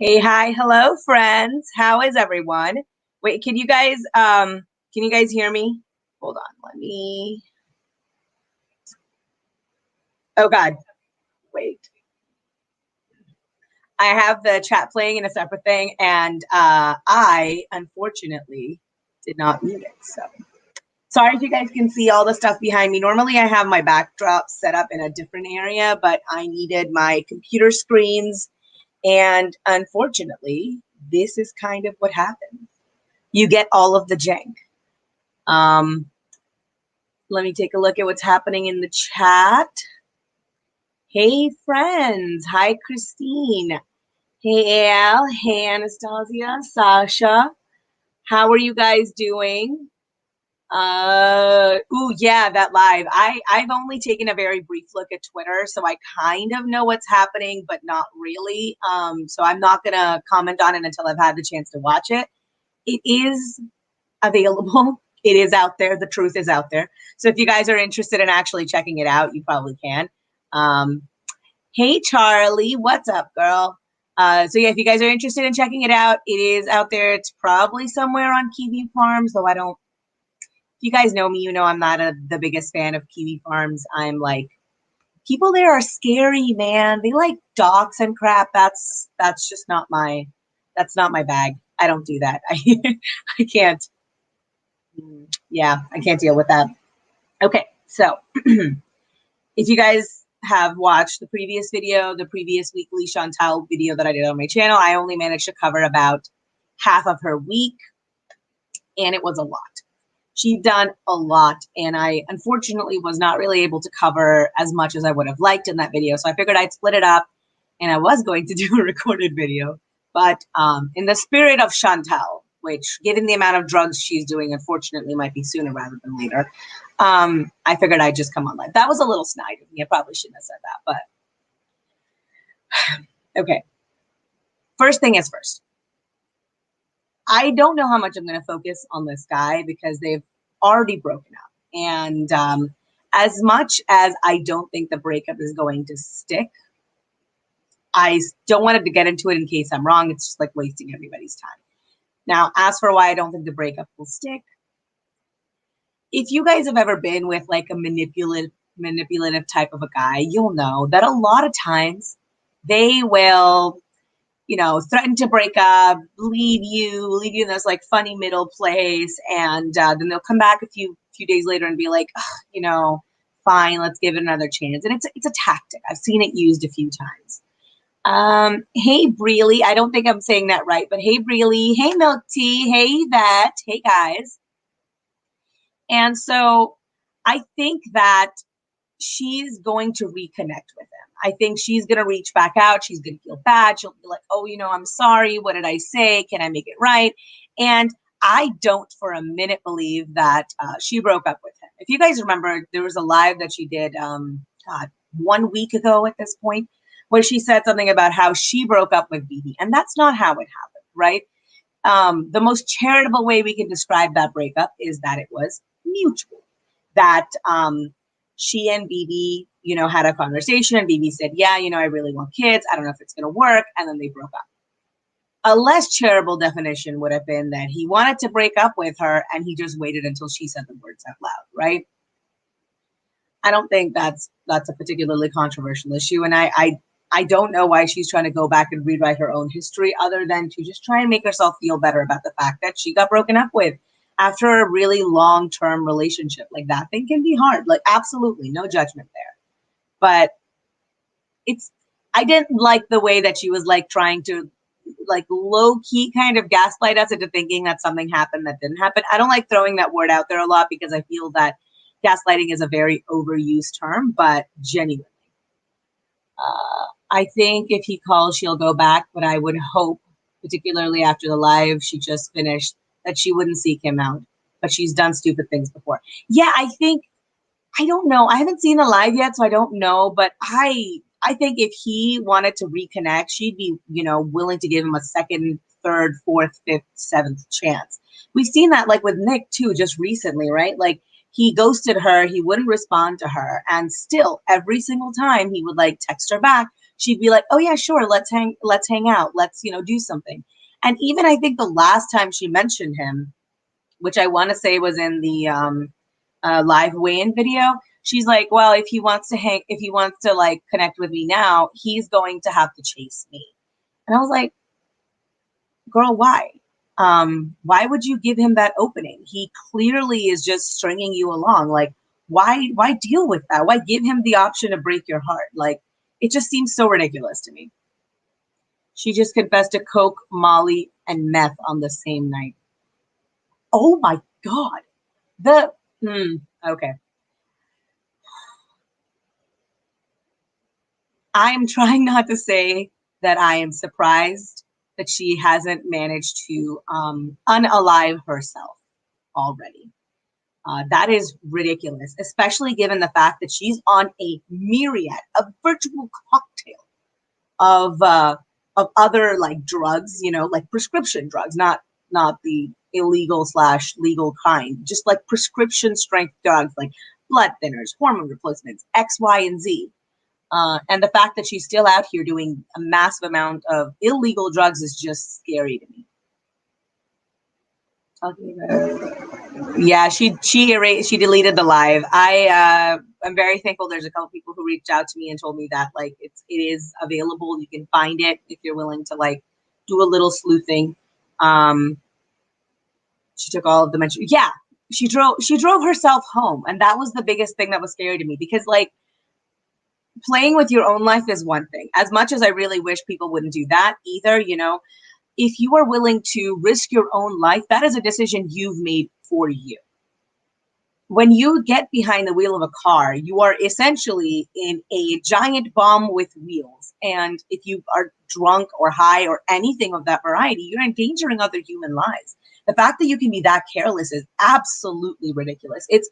Hey, hi, hello, friends. How is everyone? Wait, can you guys hear me? Hold on, let me. Oh God, wait. I have the chat playing in a separate thing, and I unfortunately did not mute it. So sorry if you guys can see all the stuff behind me. Normally, I have my backdrop set up in a different area, but I needed my computer screens, and unfortunately, this is kind of what happened. You get all of the jank. Let me take a look at what's happening in the chat. Hey, friends. Hi, Christine. Hey, Al. Hey, Anastasia. Sasha. How are you guys doing? Ooh, yeah, that live. I've only taken a very brief look at Twitter, so I kind of know what's happening, but not really. So I'm not gonna comment on it until I've had the chance to watch it. It is available. It is out there. The truth is out there. So if you guys are interested in actually checking it out, you probably can. Hey, Charlie, what's up, girl? So yeah, if you guys are interested in checking it out, it is out there. It's probably somewhere on Kiwi Farms, though I don't. If you guys know me, you know I'm not the biggest fan of Kiwi Farms. I'm like, people there are scary, man. They like dogs and crap. That's just not my. That's not my bag. I don't do that. I can't. Yeah, I can't deal with that. Okay, so if you guys have watched the previous video, the previous weekly Chantal video that I did on my channel, I only managed to cover about half of her week, and it was a lot. She'd done a lot, and I unfortunately was not really able to cover as much as I would have liked in that video, so I figured I'd split it up, and I was going to do a recorded video, but in the spirit of Chantal, which, given the amount of drugs she's doing, unfortunately might be sooner rather than later, I figured I'd just come on live. That was a little snide of me. I probably shouldn't have said that, but okay. First thing is first. I don't know how much I'm going to focus on this guy because they've already broken up. And as much as I don't think the breakup is going to stick, I don't want to get into it in case I'm wrong. It's just like wasting everybody's time. Now, as for why I don't think the breakup will stick, if you guys have ever been with like a manipulative type of a guy, you'll know that a lot of times they will, you know, threaten to break up, leave you in this like funny middle place, and then they'll come back a few days later and be like, you know, fine, let's give it another chance. And it's a tactic. I've seen it used a few times. Hey, Breely. I don't think I'm saying that right, but hey, Breely. Hey, Milk Tea. Hey, Yvette. Hey, guys. And so I think that she's going to reconnect with him. I think she's going to reach back out. She's going to feel bad. She'll be like, oh, you know, I'm sorry. What did I say? Can I make it right? And I don't for a minute believe that she broke up with him. If you guys remember, there was a live that she did, God, 1 week ago at this point, where she said something about how she broke up with BB. And that's not how it happened, right? The most charitable way we can describe that breakup is that it was mutual. That she and BB, you know, had a conversation, and BB said, yeah, you know, I really want kids. I don't know if it's going to work. And then they broke up. A less charitable definition would have been that he wanted to break up with her and he just waited until she said the words out loud, right? I don't think that's a particularly controversial issue. And I don't know why she's trying to go back and rewrite her own history other than to just try and make herself feel better about the fact that she got broken up with after a really long-term relationship. Like, that thing can be hard. Like, absolutely, no judgment there. But I didn't like the way that she was like trying to like low-key kind of gaslight us into thinking that something happened that didn't happen. I don't like throwing that word out there a lot because I feel that gaslighting is a very overused term, but genuinely. I think if he calls, she'll go back, but I would hope, particularly after the live she just finished, that she wouldn't seek him out. But she's done stupid things before. Yeah, I don't know. I haven't seen the live yet, so I don't know. But I think if he wanted to reconnect, she'd be, you know, willing to give him a second, third, fourth, fifth, seventh chance. We've seen that like with Nick too, just recently, right? Like, he ghosted her, he wouldn't respond to her, and still every single time he would like text her back she'd be like, oh yeah, sure, let's hang out, let's, you know, do something. And even I think the last time she mentioned him, which I want to say was in the live weigh-in video, she's like, well, if he wants to like connect with me now, he's going to have to chase me. And I was like, girl, why? Why would you give him that opening? He clearly is just stringing you along. Like, why deal with that? Why give him the option to break your heart? Like, it just seems so ridiculous to me. She just confessed to coke, Molly, and meth on the same night. Oh my God. Okay. I am trying not to say that I am surprised that she hasn't managed to unalive herself already. That is ridiculous, especially given the fact that she's on a myriad, a virtual cocktail of other like drugs, you know, like prescription drugs, not the illegal / legal kind, just like prescription strength drugs like blood thinners, hormone replacements, X, Y, and Z. And the fact that she's still out here doing a massive amount of illegal drugs is just scary to me. Talking about, yeah, she deleted the live. I'm very thankful. There's a couple people who reached out to me and told me that like it is available. You can find it if you're willing to like do a little sleuthing. She took all of the mention. Yeah, she drove herself home, and that was the biggest thing that was scary to me, because like playing with your own life is one thing. As much as I really wish people wouldn't do that either, you know, if you are willing to risk your own life, that is a decision you've made for you. When you get behind the wheel of a car, you are essentially in a giant bomb with wheels. And if you are drunk or high or anything of that variety, you're endangering other human lives. The fact that you can be that careless is absolutely ridiculous. It's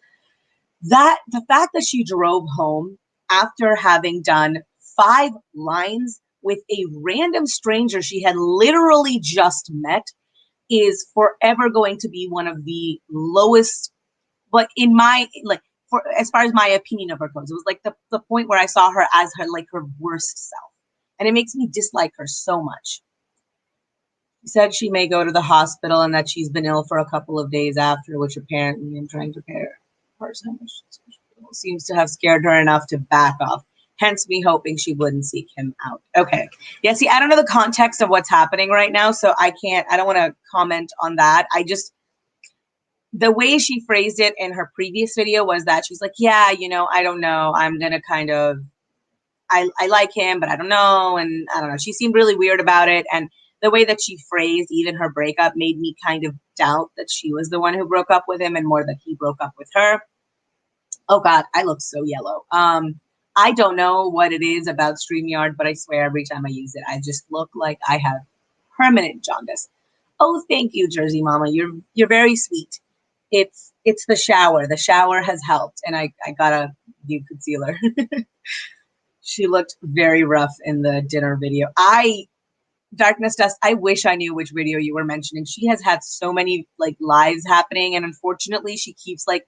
that the fact that she drove home after having done 5 lines with a random stranger she had literally just met is forever going to be one of the lowest, but in my, like, for as far as my opinion of her goes, it was like the point where I saw her as her, like, her worst self. And it makes me dislike her so much. She said she may go to the hospital and that she's been ill for a couple of days after, which apparently, I'm trying to compare person seems to have scared her enough to back off. Hence me hoping she wouldn't seek him out. Okay. Yeah, see, I don't know the context of what's happening right now, so I don't want to comment on that. The way she phrased it in her previous video was that she's like, yeah, you know, I don't know. I'm going to kind of, I like him, but I don't know. And I don't know. She seemed really weird about it. And the way that she phrased even her breakup made me kind of doubt that she was the one who broke up with him and more that he broke up with her. Oh God, I look so yellow. I don't know what it is about StreamYard, but I swear every time I use it, I just look like I have permanent jaundice. Oh, thank you, Jersey Mama. You're very sweet. It's the shower. The shower has helped, and I got a new concealer. She looked very rough in the dinner video. Darkness Dust, I wish I knew which video you were mentioning. She has had so many like lives happening, and unfortunately she keeps like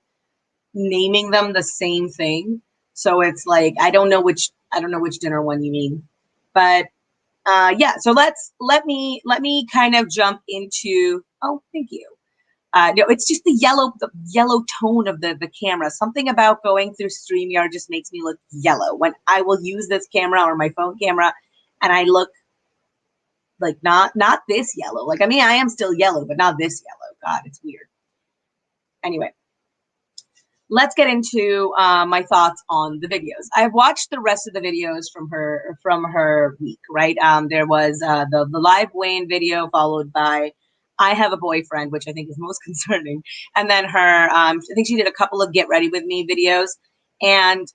naming them the same thing. So it's like I don't know which dinner one you mean. But yeah, so let me kind of jump into, oh, thank you. No, it's just the yellow tone of the camera. Something about going through StreamYard just makes me look yellow. When I will use this camera or my phone camera and I look like not this yellow. Like, I mean, I am still yellow, but not this yellow. God, it's weird. Anyway, let's get into my thoughts on the videos. I've watched the rest of the videos from her week, right? There was the live weigh-in video followed by I Have a Boyfriend, which I think is most concerning. And then her, I think she did a couple of Get Ready With Me videos. And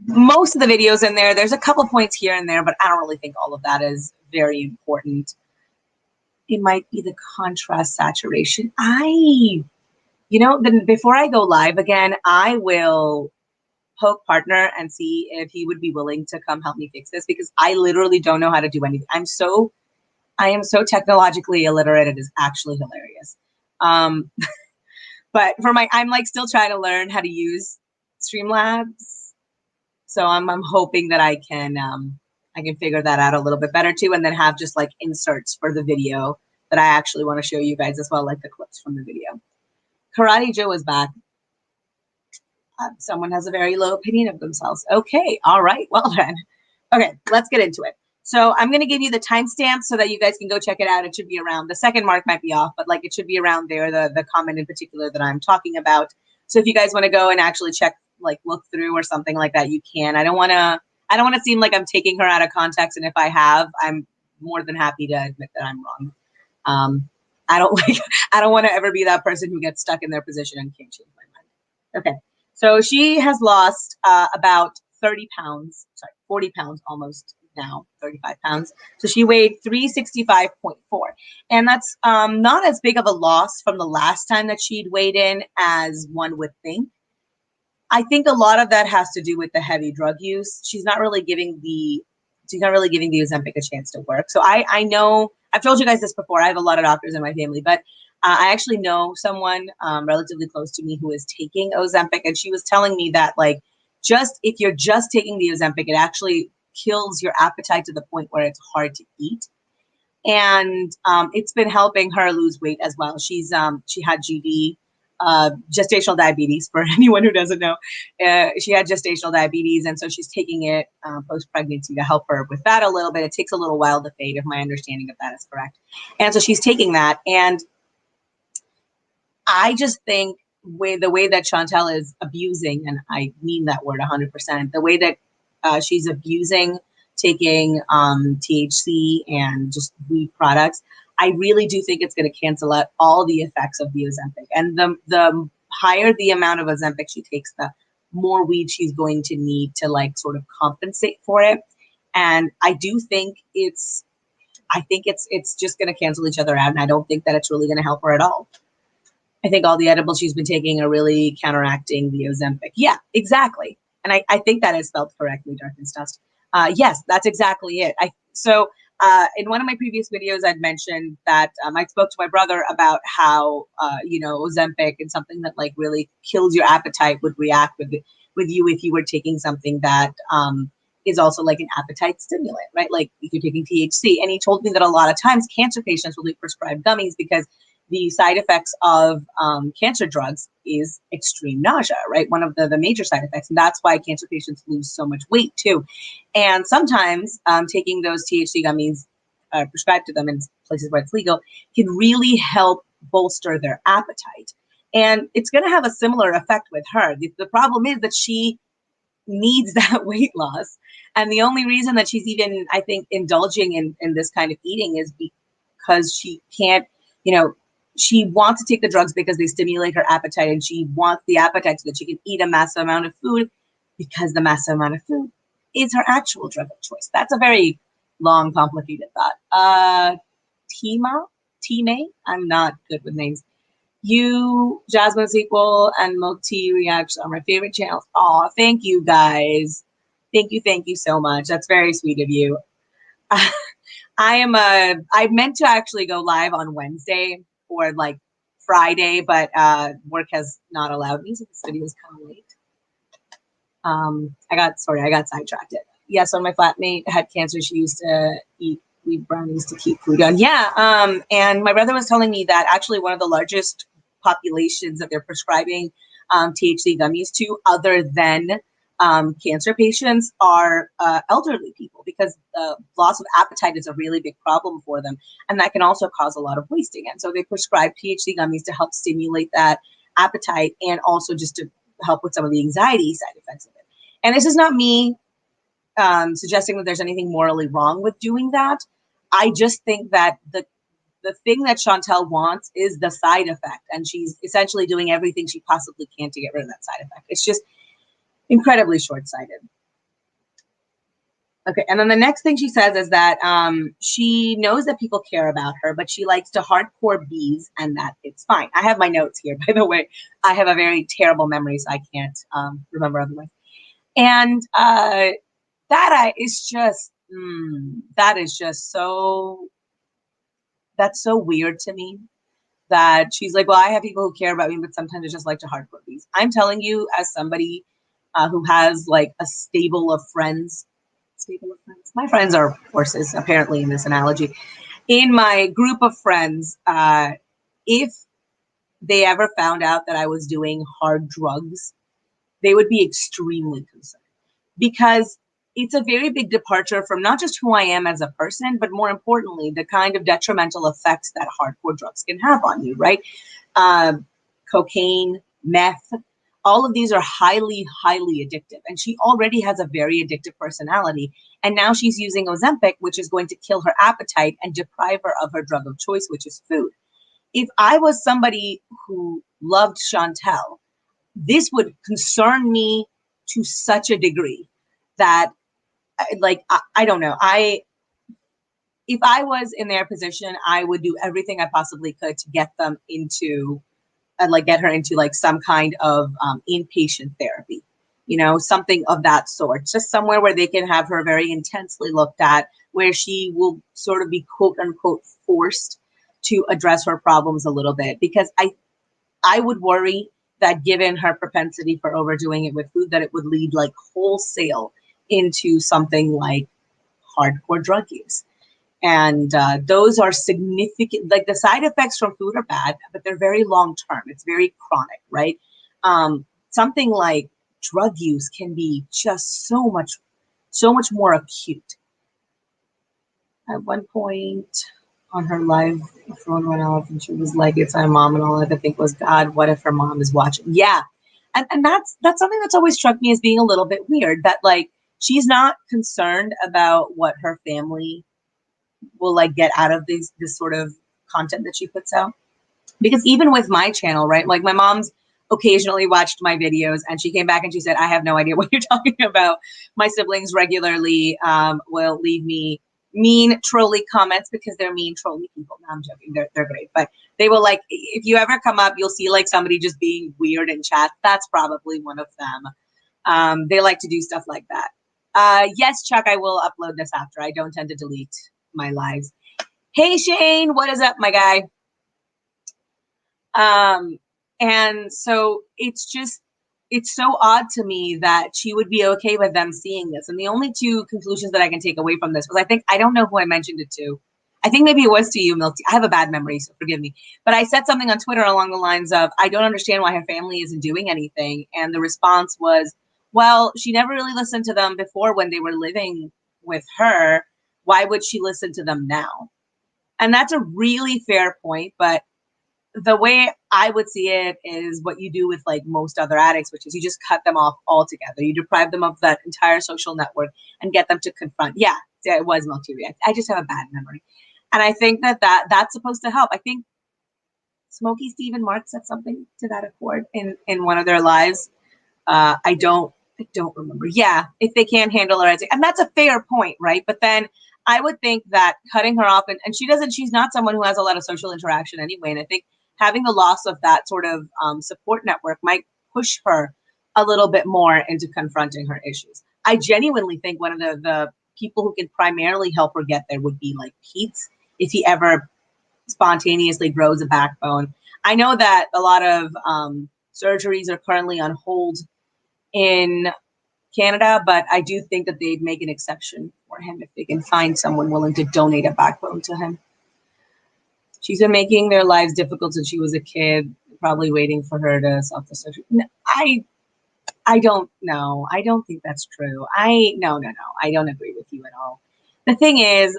most of the videos in there's a couple points here and there, but I don't really think all of that is very important. It might be the contrast saturation. Then before I go live again, I will poke partner and see if he would be willing to come help me fix this, because I literally don't know how to do anything. I am so technologically illiterate. It is actually hilarious. But I'm like still trying to learn how to use Streamlabs. So I'm hoping that I can I can figure that out a little bit better too, and then have just like inserts for the video that I actually want to show you guys as well, like the clips from the video. Karate Joe is back. Someone has a very low opinion of themselves. Okay, all right, well then. Okay, let's get into it. So I'm going to give you the timestamp so that you guys can go check it out. It should be around, the second mark might be off, but like it should be around there, the comment in particular that I'm talking about. So if you guys want to go and actually check, like look through or something like that, you can. I don't want to seem like I'm taking her out of context. And if I have, I'm more than happy to admit that I'm wrong. I don't want to ever be that person who gets stuck in their position and can't change my mind. Okay. So she has lost about 30 pounds, sorry, 40 pounds almost now, 35 pounds. So she weighed 365.4. And that's not as big of a loss from the last time that she'd weighed in as one would think. I think a lot of that has to do with the heavy drug use. She's not really giving the Ozempic a chance to work. So I know, I've told you guys this before, I have a lot of doctors in my family, but I actually know someone relatively close to me who is taking Ozempic, and she was telling me that like, if you're just taking the Ozempic, it actually kills your appetite to the point where it's hard to eat. And it's been helping her lose weight as well. She had GD, gestational diabetes, for anyone who doesn't know. She had gestational diabetes, and so she's taking it post-pregnancy to help her with that a little bit. It takes a little while to fade, if my understanding of that is correct. And so she's taking that, and I just think the way that Chantal is abusing, and I mean that word 100%, the way that she's abusing taking THC and just weed products, I really do think it's going to cancel out all the effects of the Ozempic. And the higher the amount of Ozempic she takes, the more weed she's going to need to like sort of compensate for it. And I do think it's just going to cancel each other out. And I don't think that it's really going to help her at all. I think all the edibles she's been taking are really counteracting the Ozempic. Yeah, exactly. And I think that is spelled correctly, Darkness Dust. Yes, that's exactly it. In one of my previous videos, I'd mentioned that I spoke to my brother about how, Ozempic and something that like really kills your appetite would react with you if you were taking something that is also like an appetite stimulant, right? Like if you're taking THC. And he told me that a lot of times cancer patients will be prescribed gummies because the side effects of cancer drugs is extreme nausea, right? One of the major side effects. And that's why cancer patients lose so much weight too. And sometimes taking those THC gummies prescribed to them in places where it's legal can really help bolster their appetite. And it's going to have a similar effect with her. The problem is that she needs that weight loss. And the only reason that she's even, I think, indulging in this kind of eating is because she can't, she wants to take the drugs because they stimulate her appetite, and she wants the appetite so that she can eat a massive amount of food because the massive amount of food is her actual drug of choice. That's a very long, complicated thought. Time, I'm not good with names. You, Jasmine Sequel, and Milk Tea Reacts are my favorite channels. Aw, thank you guys. Thank you so much. That's very sweet of you. I meant to actually go live on Wednesday or like Friday, but work has not allowed me, so this video is kind of late. I got sidetracked. Yeah, so my flatmate had cancer. She used to eat wheat brownies to keep food down. Yeah, and my brother was telling me that actually one of the largest populations that they're prescribing THC gummies to, other than cancer patients, are elderly people, because the loss of appetite is a really big problem for them, and that can also cause a lot of wasting. And so they prescribe THC gummies to help stimulate that appetite, and also just to help with some of the anxiety side effects of it. And this is not me suggesting that there's anything morally wrong with doing that. I just think that the thing that Chantal wants is the side effect, and she's essentially doing everything she possibly can to get rid of that side effect. It's just incredibly short-sighted. Okay, and then the next thing she says is that she knows that people care about her, but she likes to hardcore bees, and that it's fine. I have my notes here, by the way. I have a very terrible memory, so I can't remember otherwise. And that is just so, that's so weird to me, that she's like, well, I have people who care about me, but sometimes I just like to hardcore bees. I'm telling you, as somebody who has like a stable of friends, stable of friends. My friends are horses, apparently, in this analogy. In my group of friends, if they ever found out that I was doing hard drugs, they would be extremely concerned, because it's a very big departure from not just who I am as a person, but more importantly, the kind of detrimental effects that hardcore drugs can have on you, right? Cocaine, meth, all of these are highly, highly addictive. And she already has a very addictive personality. And now she's using Ozempic, which is going to kill her appetite and deprive her of her drug of choice, which is food. If I was somebody who loved Chantal, this would concern me to such a degree that, like, I don't know. If I was in their position, I would do everything I possibly could to get them into, get her into like some kind of inpatient therapy, something of that sort, just somewhere where they can have her very intensely looked at, where she will sort of be quote unquote forced to address her problems a little bit, because I would worry that given her propensity for overdoing it with food, that it would lead like wholesale into something like hardcore drug use. And those are significant. Like, the side effects from food are bad, but they're very long term. It's very chronic, right? Something like drug use can be just so much more acute. At one point on her live, the phone went off and she was like, "It's my mom," and all I could think was, God, what if her mom is watching? Yeah. And that's something that's always struck me as being a little bit weird, that like she's not concerned about what her family will like get out of this sort of content that she puts out. Because even with my channel, right, like my mom's occasionally watched my videos and she came back and she said, "I have no idea what you're talking about." My siblings regularly will leave me mean trolly comments, because they're mean trolly people. No, I'm joking, they're great, but they will, like, if you ever come up, you'll see like somebody just being weird in chat. That's probably one of them. They like to do stuff like that. Yes, Chuck, I will upload this after. I don't tend to delete my lives. Hey Shane, what is up, my guy? And so it's so odd to me that she would be okay with them seeing this. And the only two conclusions that I can take away from this was, I don't know who I mentioned it to. I think maybe it was to you, Milty. I have a bad memory, so forgive me. But I said something on Twitter along the lines of, I don't understand why her family isn't doing anything. And the response was, well, she never really listened to them before when they were living with her. Why would she listen to them now? And that's a really fair point. But the way I would see it is what you do with like most other addicts, which is you just cut them off altogether. You deprive them of that entire social network and get them to confront. Yeah, it was multi-react. I just have a bad memory. And I think that's supposed to help. I think Smokey Steve and Mark said something to that accord in one of their lives. I don't remember. Yeah, if they can't handle her, and that's a fair point, right? But then I would think that cutting her off, and she's not someone who has a lot of social interaction anyway. And I think having the loss of that sort of support network might push her a little bit more into confronting her issues. I genuinely think one of the people who can primarily help her get there would be like Pete's, if he ever spontaneously grows a backbone. I know that a lot of surgeries are currently on hold in Canada, but I do think that they'd make an exception for him if they can find someone willing to donate a backbone to him. She's been making their lives difficult since she was a kid, probably waiting for her to self-destruct. I don't know. I don't think that's true. No. I don't agree with you at all. The thing is,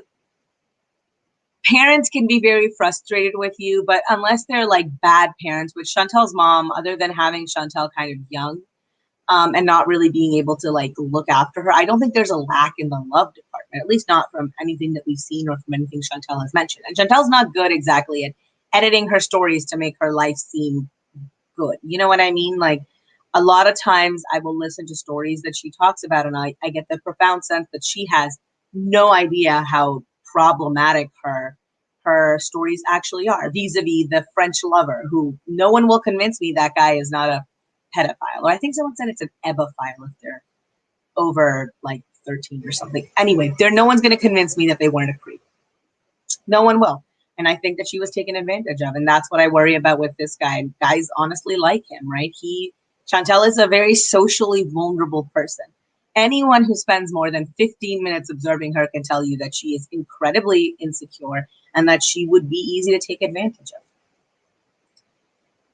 parents can be very frustrated with you, but unless they're like bad parents, which Chantal's mom, other than having Chantal kind of young, and not really being able to like look after her, I don't think there's a lack in the love department, at least not from anything that we've seen or from anything Chantal has mentioned. And Chantal's not good exactly at editing her stories to make her life seem good. You know what I mean? Like, a lot of times I will listen to stories that she talks about, and I get the profound sense that she has no idea how problematic her stories actually are, vis-a-vis the French lover, who no one will convince me that guy is not a pedophile. Or I think someone said it's an ebophile if they're over like 13 or something. Anyway, no one's going to convince me that they weren't a creep. No one will. And I think that she was taken advantage of. And that's what I worry about with this guy. Guys honestly like him, right? Chantal is a very socially vulnerable person. anyone who spends more than 15 minutes observing her can tell you that she is incredibly insecure and that she would be easy to take advantage of.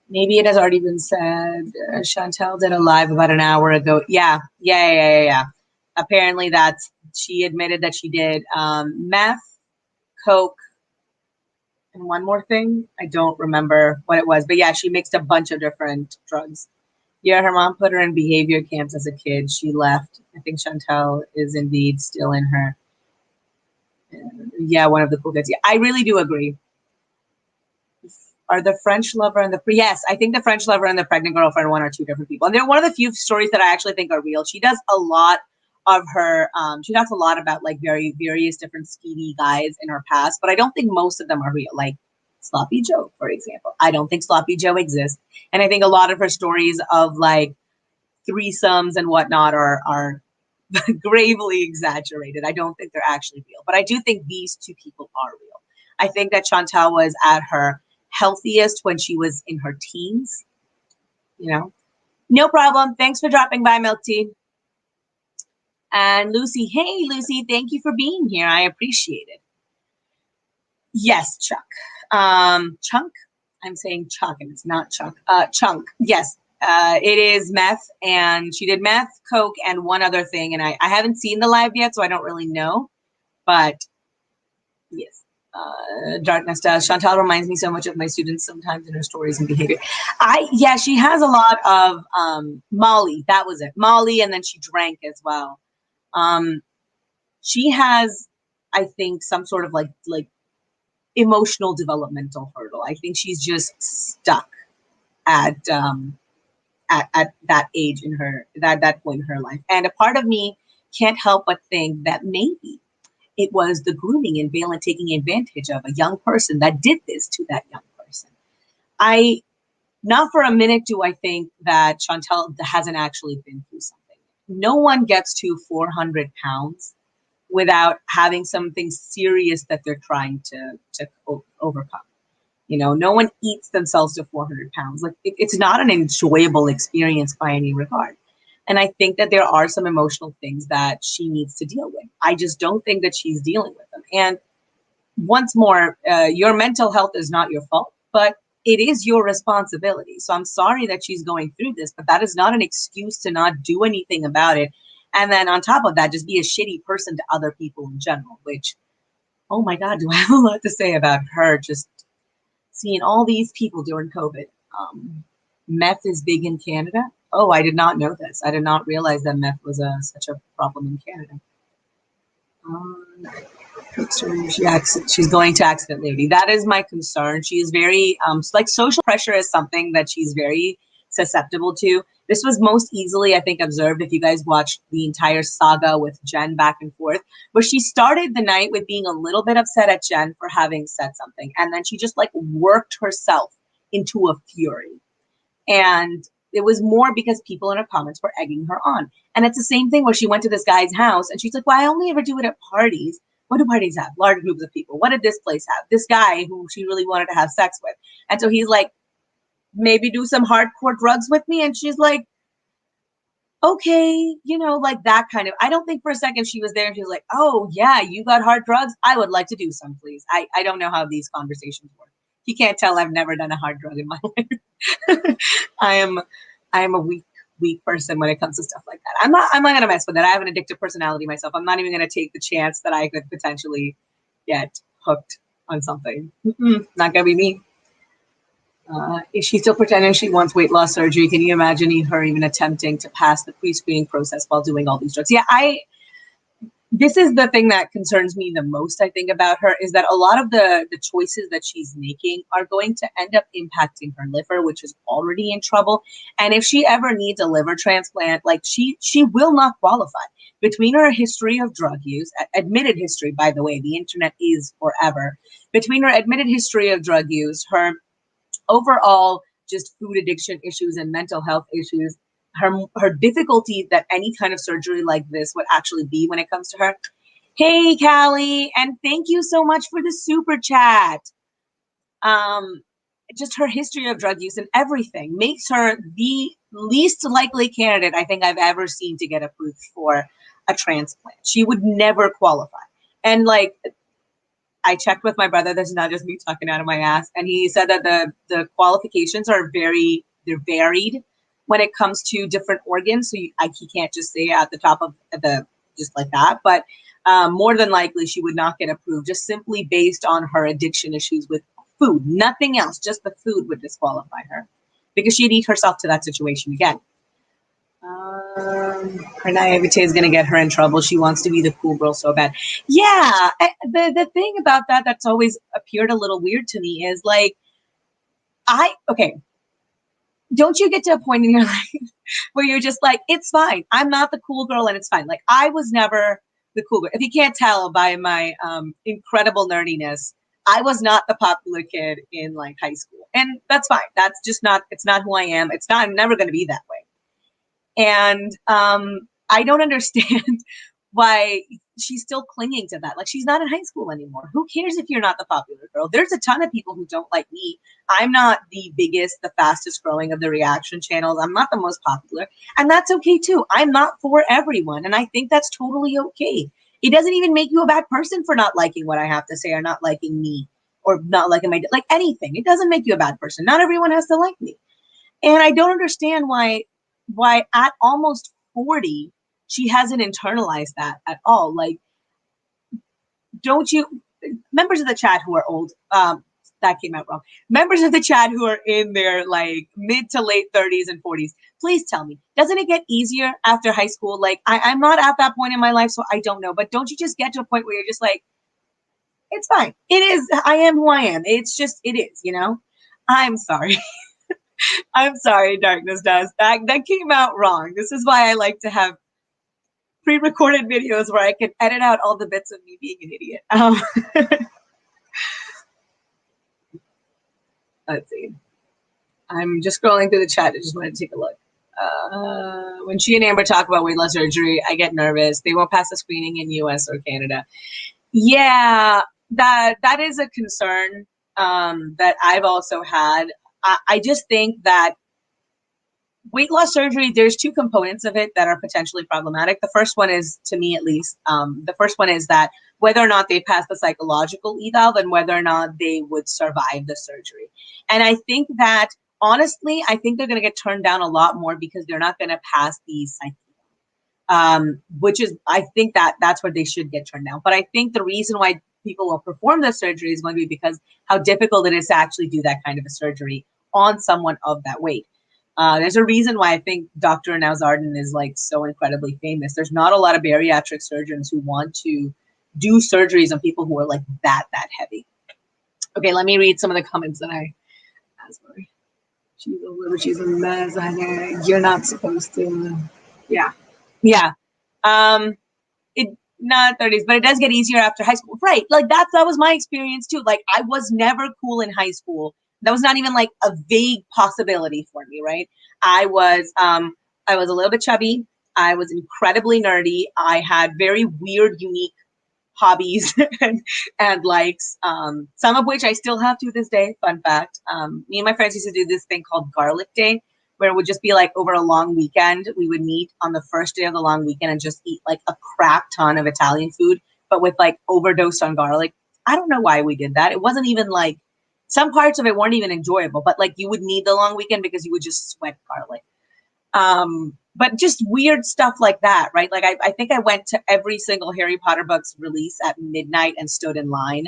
Maybe it has already been said. Chantal did a live about an hour ago. Yeah. Apparently she admitted that she did meth, coke, and one more thing. I don't remember what it was, but yeah, she mixed a bunch of different drugs. Yeah, her mom put her in behavior camps as a kid. She left. I think Chantal is indeed still in her. Yeah, one of the cool kids. Yeah, I really do agree. Are the French lover and the yes, I think the French lover and the pregnant girlfriend one are two different people. And they're one of the few stories that I actually think are real. She does a lot of her she talks a lot about like various different skeevy guys in her past, but I don't think most of them are real. Like Sloppy Joe, for example. I don't think Sloppy Joe exists. And I think a lot of her stories of like threesomes and whatnot are gravely exaggerated. I don't think they're actually real. But I do think these two people are real. I think that Chantal was at her healthiest when she was in her teens. You know, no problem. Thanks for dropping by, Milk Tea. And Lucy, hey, Lucy, thank you for being here. I appreciate it. Yes, Chuck. Chunk? I'm saying Chuck, and it's not Chuck. Chunk. Yes, it is meth, and she did meth, coke, and one other thing. And I haven't seen the live yet, so I don't really know. But yes. Darkness does. Chantal reminds me so much of my students sometimes in her stories and behavior. She has a lot of Molly. That was it. Molly, and then she drank as well. She has, I think, some sort of like emotional developmental hurdle. I think she's just stuck at that age in her that point in her life. And a part of me can't help but think that maybe it was the grooming and Valen taking advantage of a young person that did this to that young person. Not for a minute do I think that Chantal hasn't actually been through something. No one gets to 400 pounds without having something serious that they're trying to overcome. You know, no one eats themselves to 400 pounds. Like it's not an enjoyable experience by any regard. And I think that there are some emotional things that she needs to deal with. I just don't think that she's dealing with them. And once more, your mental health is not your fault, but it is your responsibility. So I'm sorry that she's going through this, but that is not an excuse to not do anything about it. And then on top of that, just be a shitty person to other people in general, which, oh my God, do I have a lot to say about her just seeing all these people during COVID. Meth is big in Canada. Oh, I did not know this. I did not realize that meth was such a problem in Canada. She's going to accident lady. That is my concern. She is very, like social pressure is something that she's very susceptible to. This was most easily, I think, observed if you guys watched the entire saga with Jen back and forth, where she started the night with being a little bit upset at Jen for having said something. And then she just like worked herself into a fury. And it was more because people in her comments were egging her on. And it's the same thing where she went to this guy's house and she's like, well, I only ever do it at parties. What do parties have? Large groups of people. What did this place have? This guy who she really wanted to have sex with. And so he's like, maybe do some hardcore drugs with me. And she's like, okay, you know, like that kind of, I don't think for a second she was there and she was like, oh yeah, you got hard drugs. I would like to do some, please. I don't know how these conversations work. You can't tell I've never done a hard drug in my life. I am a weak person when it comes to stuff like that. I'm not gonna mess with it. I have an addictive personality myself. I'm not even gonna take the chance that I could potentially get hooked on something. Not gonna be me. Is she still pretending she wants weight loss surgery? Can you imagine her even attempting to pass the pre-screening process while doing all these drugs? Yeah, this is the thing that concerns me the most, I think, about her, is that a lot of the choices that she's making are going to end up impacting her liver, which is already in trouble. And if she ever needs a liver transplant, like she will not qualify. Between her history of drug use, admitted history, by the way, the internet is forever. Between her admitted history of drug use, her overall just food addiction issues and mental health issues, her difficulty that any kind of surgery like this would actually be when it comes to her. Hey, Callie, and thank you so much for the super chat. just her history of drug use and everything makes her the least likely candidate I think I've ever seen to get approved for a transplant. She would never qualify. And like, I checked with my brother, this is not just me talking out of my ass, and he said that the qualifications are they're varied when it comes to different organs. So he can't just say at the top of the, just like that, but more than likely she would not get approved just simply based on her addiction issues with food, nothing else, just the food would disqualify her because she'd eat herself to that situation again. Her naivete is going to get her in trouble. She wants to be the cool girl so bad. Yeah, the thing about that's always appeared a little weird to me is like, okay, don't you get to a point in your life where you're just like, it's fine. I'm not the cool girl and it's fine. Like, I was never the cool girl. If you can't tell by my incredible nerdiness, I was not the popular kid in like high school. And that's fine. That's just not, it's not who I am. I'm never going to be that way. And I don't understand why she's still clinging to that. Like, she's not in high school anymore. Who cares if you're not the popular girl? There's a ton of people who don't like me. I'm not the biggest, the fastest growing of the reaction channels. I'm not the most popular. And that's okay too. I'm not for everyone. And I think that's totally okay. It doesn't even make you a bad person for not liking what I have to say or not liking me or not liking like anything. It doesn't make you a bad person. Not everyone has to like me. And I don't understand why at almost 40, she hasn't internalized that at all. Like, don't you, members of the chat who are old, that came out wrong. Members of the chat who are in their like mid to late 30s and 40s, please tell me, doesn't it get easier after high school? Like, I'm not at that point in my life, so I don't know. But don't you just get to a point where you're just like, it's fine. It is, I am who I am. It's just, it is, you know? I'm sorry. I'm sorry, Darkness Does. That came out wrong. This is why I like to have pre-recorded videos where I can edit out all the bits of me being an idiot. Let's see. I'm just scrolling through the chat. I just wanted to take a look. When she and Amber talk about weight loss surgery, I get nervous. They won't pass the screening in US or Canada. Yeah, that is a concern that I've also had. I just think that weight loss surgery, there's two components of it that are potentially problematic. The first one is, to me at least, the first one is that whether or not they pass the psychological eval and whether or not they would survive the surgery. And I think that, honestly, I think they're going to get turned down a lot more because they're not going to pass the psych, which is, I think that's where they should get turned down. But I think the reason why people will perform the surgery is going to be because how difficult it is to actually do that kind of a surgery on someone of that weight. There's a reason why I think Dr. Nowzardan is like so incredibly famous. There's not a lot of bariatric surgeons who want to do surgeries on people who are like that heavy. Okay, let me read some of the comments that I asked for. She's a liver, she's a mess. You're not supposed to. Yeah. It not 30s, but it does get easier after high school. Right. Like that was my experience too. Like I was never cool in high school. That was not even like a vague possibility for me, right? I was a little bit chubby. I was incredibly nerdy. I had very weird, unique hobbies and likes, some of which I still have to this day. Fun fact. Me and my friends used to do this thing called Garlic Day, where it would just be like over a long weekend. We would meet on the first day of the long weekend and just eat like a crap ton of Italian food, but with like overdose on garlic. I don't know why we did that. It wasn't even like, some parts of it weren't even enjoyable, but like you would need the long weekend because you would just sweat garlic. But just weird stuff like that, right? Like I think I went to every single Harry Potter book's release at midnight and stood in line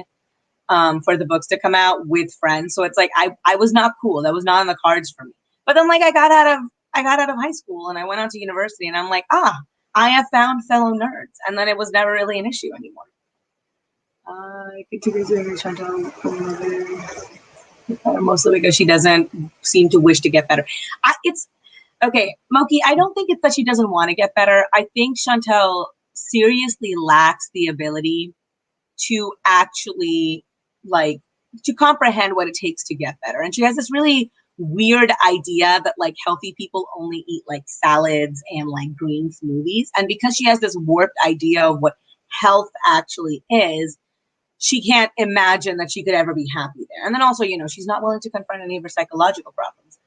for the books to come out with friends. So it's like I was not cool. That was not on the cards for me. But then like I got out of high school and I went on to university and I'm like, I have found fellow nerds. And then it was never really an issue anymore. Chantal, mostly because she doesn't seem to wish to get better. It's okay, Moki, I don't think it's that she doesn't want to get better. I think Chantal seriously lacks the ability to actually like to comprehend what it takes to get better. And she has this really weird idea that like healthy people only eat like salads and like green smoothies. And because she has this warped idea of what health actually is, she can't imagine that she could ever be happy there. And then also, you know, she's not willing to confront any of her psychological problems.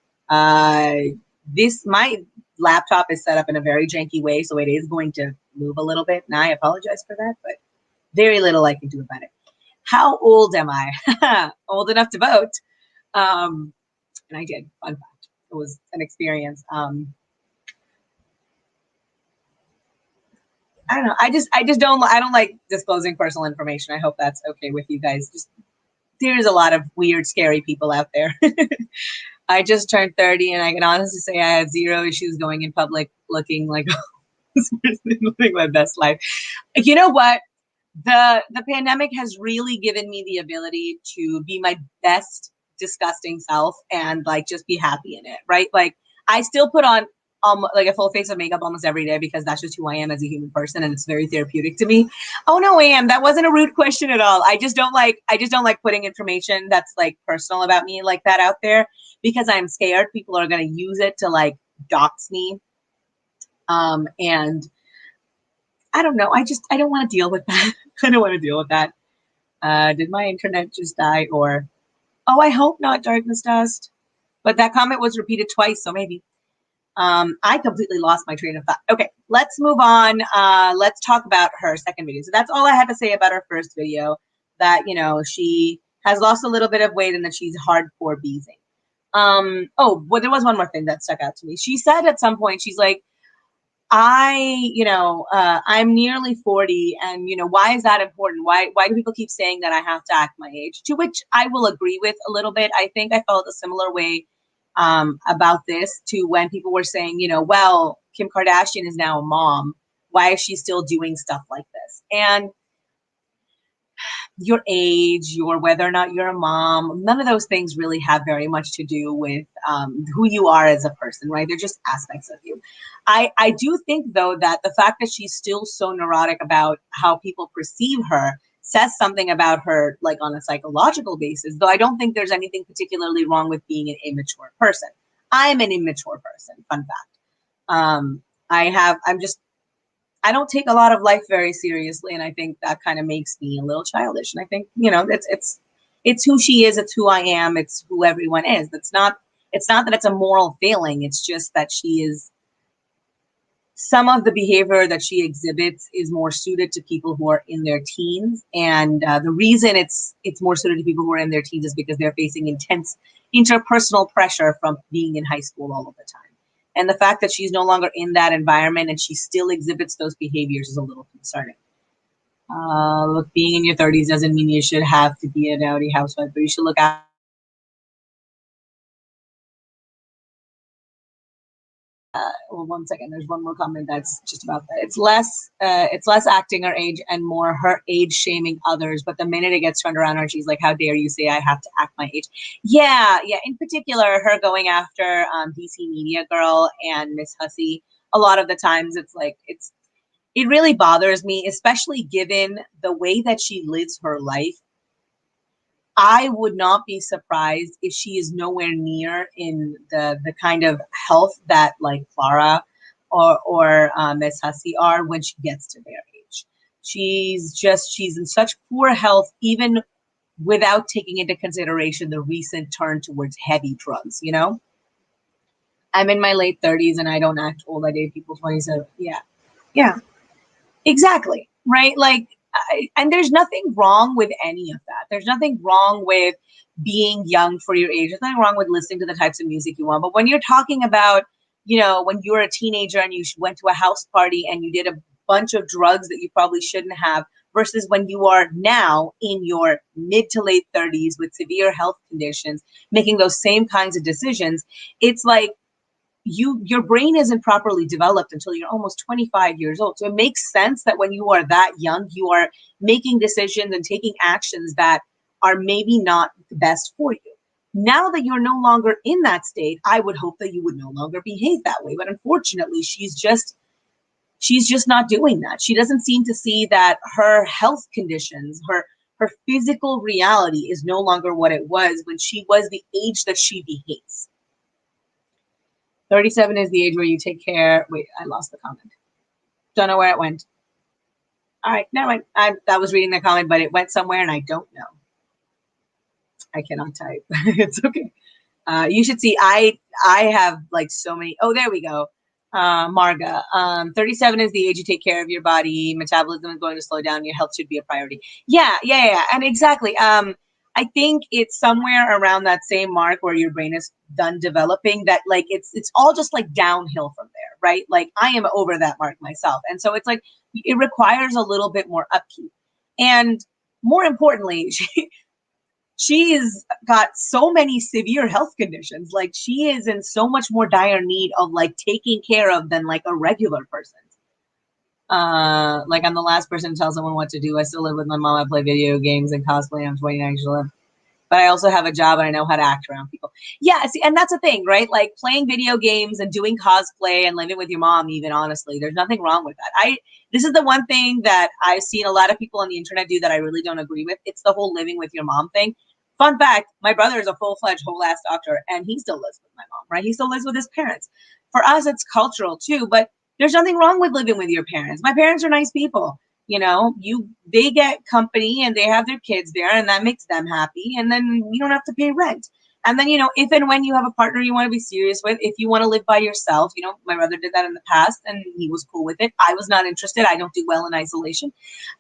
My laptop is set up in a very janky way, so it is going to move a little bit. And I apologize for that, but very little I can do about it. How old am I? Old enough to vote. And I did. Fun fact. It was an experience. I don't know. I don't like disclosing personal information. I hope that's okay with you guys. Just there's a lot of weird, scary people out there. I just turned 30 and I can honestly say I had zero issues going in public looking like this person living my best life. You know what? The pandemic has really given me the ability to be my best disgusting self and like just be happy in it, right? Like I still put on like a full face of makeup almost every day because that's just who I am as a human person and it's very therapeutic to me. Oh no, that wasn't a rude question at all. I just don't like putting information that's like personal about me like that out there because I'm scared people are going to use it to like dox me. And I don't know. I don't want to deal with that. I don't want to deal with that. Did my internet just die or, oh, I hope not, Darkness Dust. But that comment was repeated twice, so maybe. I completely lost my train of thought. Okay, let's move on. Let's talk about her second video. So that's all I had to say about her first video, that, you know, she has lost a little bit of weight and that she's hardcore beezing. Oh, well, there was one more thing that stuck out to me. She said at some point, she's like, I'm nearly 40 and, you know, why is that important? Why do people keep saying that I have to act my age? To which I will agree with a little bit. I think I felt a similar way about this to when people were saying, you know, well, Kim Kardashian is now a mom. Why is she still doing stuff like this? And your age, your whether or not you're a mom, none of those things really have very much to do with who you are as a person, right? They're just aspects of you. I do think, though, that the fact that she's still so neurotic about how people perceive her says something about her, like on a psychological basis, though I don't think there's anything particularly wrong with being an immature person. I'm an immature person, fun fact. I don't take a lot of life very seriously, and I think that kind of makes me a little childish. And I think, you know, it's who she is, it's who I am, it's who everyone is. It's not that it's a moral failing. It's just that she is, some of the behavior that she exhibits is more suited to people who are in their teens. And the reason it's more suited to people who are in their teens is because they're facing intense interpersonal pressure from being in high school all of the time. And the fact that she's no longer in that environment and she still exhibits those behaviors is a little concerning. Look, being in your 30s doesn't mean you should have to be a dowdy housewife, but you should look at well, one second. There's one more comment that's just about that. It's less acting her age and more her age shaming others. But the minute it gets turned around her, she's like, "How dare you say I have to act my age?" Yeah. In particular, her going after DCMediaGirl and Miss Hussey. A lot of the times, it's like it really bothers me, especially given the way that she lives her life. I would not be surprised if she is nowhere near in the kind of health that like Clara or Miss Hussey are when she gets to their age. She's in such poor health, even without taking into consideration the recent turn towards heavy drugs, you know? I'm in my late 30s and I don't act old. I date people 27. Yeah, exactly. Right? Like, and there's nothing wrong with any of that. There's nothing wrong with being young for your age. There's nothing wrong with listening to the types of music you want. But when you're talking about, you know, when you were a teenager and you went to a house party and you did a bunch of drugs that you probably shouldn't have, versus when you are now in your mid to late 30s with severe health conditions, making those same kinds of decisions, it's like, your brain isn't properly developed until you're almost 25 years old. So it makes sense that when you are that young, you are making decisions and taking actions that are maybe not the best for you. Now that you're no longer in that state, I would hope that you would no longer behave that way. But unfortunately, she's just not doing that. She doesn't seem to see that her health conditions, her physical reality is no longer what it was when she was the age that she behaves. 37 is the age where you take care. Wait, I lost the comment. Don't know where it went. All right, never mind. I was reading the comment, but it went somewhere and I don't know. I cannot type. It's okay. You should see, I have like so many. Oh, there we go. Marga, 37 is the age you take care of your body. Metabolism is going to slow down. Your health should be a priority. Yeah. And exactly. I think it's somewhere around that same mark where your brain is done developing that like it's all just like downhill from there, right? Like I am over that mark myself. And so it's like it requires a little bit more upkeep. And more importantly, she's got so many severe health conditions. Like she is in so much more dire need of like taking care of than like a regular person. Like I'm the last person to tell someone what to do. I still live with my mom. I play video games and cosplay. I'm 29 years old. But I also have a job and I know how to act around people. Yeah, see, and that's the thing, right? Like playing video games and doing cosplay and living with your mom, even honestly, there's nothing wrong with that. This is the one thing that I've seen a lot of people on the internet do that I really don't agree with. It's the whole living with your mom thing. Fun fact, my brother is a full-fledged whole ass doctor and he still lives with my mom, right? He still lives with his parents. For us, it's cultural too, but there's nothing wrong with living with your parents. My parents are nice people. You know, they get company and they have their kids there and that makes them happy. And then you don't have to pay rent. And then, you know, if and when you have a partner you want to be serious with, if you want to live by yourself, you know, my brother did that in the past and he was cool with it. I was not interested. I don't do well in isolation.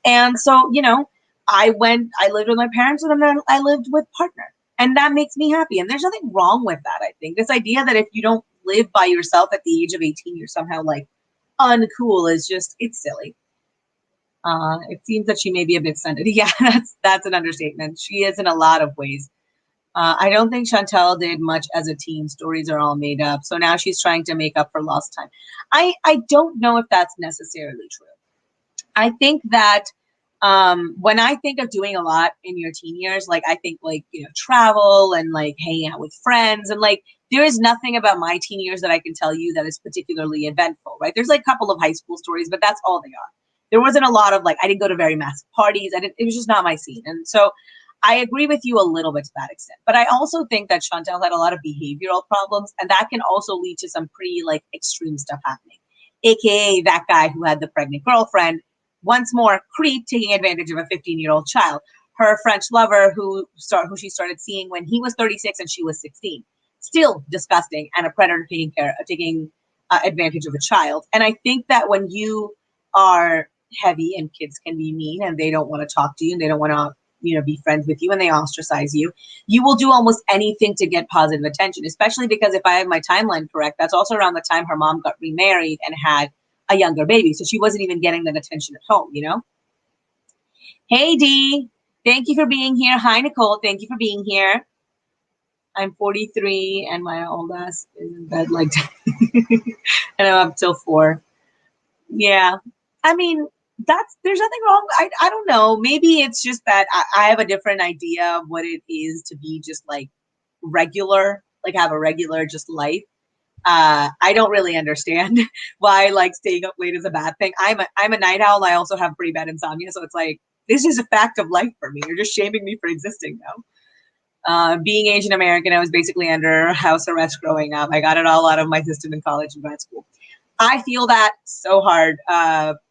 And so, you know, I lived with my parents and then I lived with partner. And that makes me happy. And there's nothing wrong with that, I think. This idea that if you don't live by yourself at the age of 18, you're somehow like uncool is just, it's silly. It seems that she may be a bit sensitive. Yeah, that's an understatement. She is in a lot of ways. I don't think Chantal did much as a teen. Stories are all made up. So now she's trying to make up for lost time. I don't know if that's necessarily true. I think that when I think of doing a lot in your teen years, like I think like, you know, travel and like hanging out with friends and like there is nothing about my teen years that I can tell you that is particularly eventful, right? There's like a couple of high school stories, but that's all they are. There wasn't a lot of like, I didn't go to very massive parties. It was just not my scene. And so I agree with you a little bit to that extent. But I also think that Chantal had a lot of behavioral problems and that can also lead to some pretty like extreme stuff happening. AKA that guy who had the pregnant girlfriend, once more creep taking advantage of a 15-year-old child. Her French lover who she started seeing when he was 36 and she was 16. Still disgusting and a predator taking advantage of a child. And I think that when you are heavy and kids can be mean and they don't want to talk to you and they don't want to, you know, be friends with you and they ostracize you, you will do almost anything to get positive attention, especially because if I have my timeline correct, that's also around the time her mom got remarried and had a younger baby. So she wasn't even getting that attention at home, you know? Hey, Dee. Thank you for being here. Hi, Nicole. Thank you for being here. I'm 43 and my oldest is in bed like and I'm up till 4. Yeah. I mean, there's nothing wrong. I don't know. Maybe it's just that I have a different idea of what it is to be just like regular, like have a regular just life. I don't really understand why like staying up late is a bad thing. I'm a night owl. I also have pretty bad insomnia. So it's like, this is a fact of life for me. You're just shaming me for existing now. Being Asian American, I was basically under house arrest growing up. I got it all out of my system in college and grad school. I feel that so hard.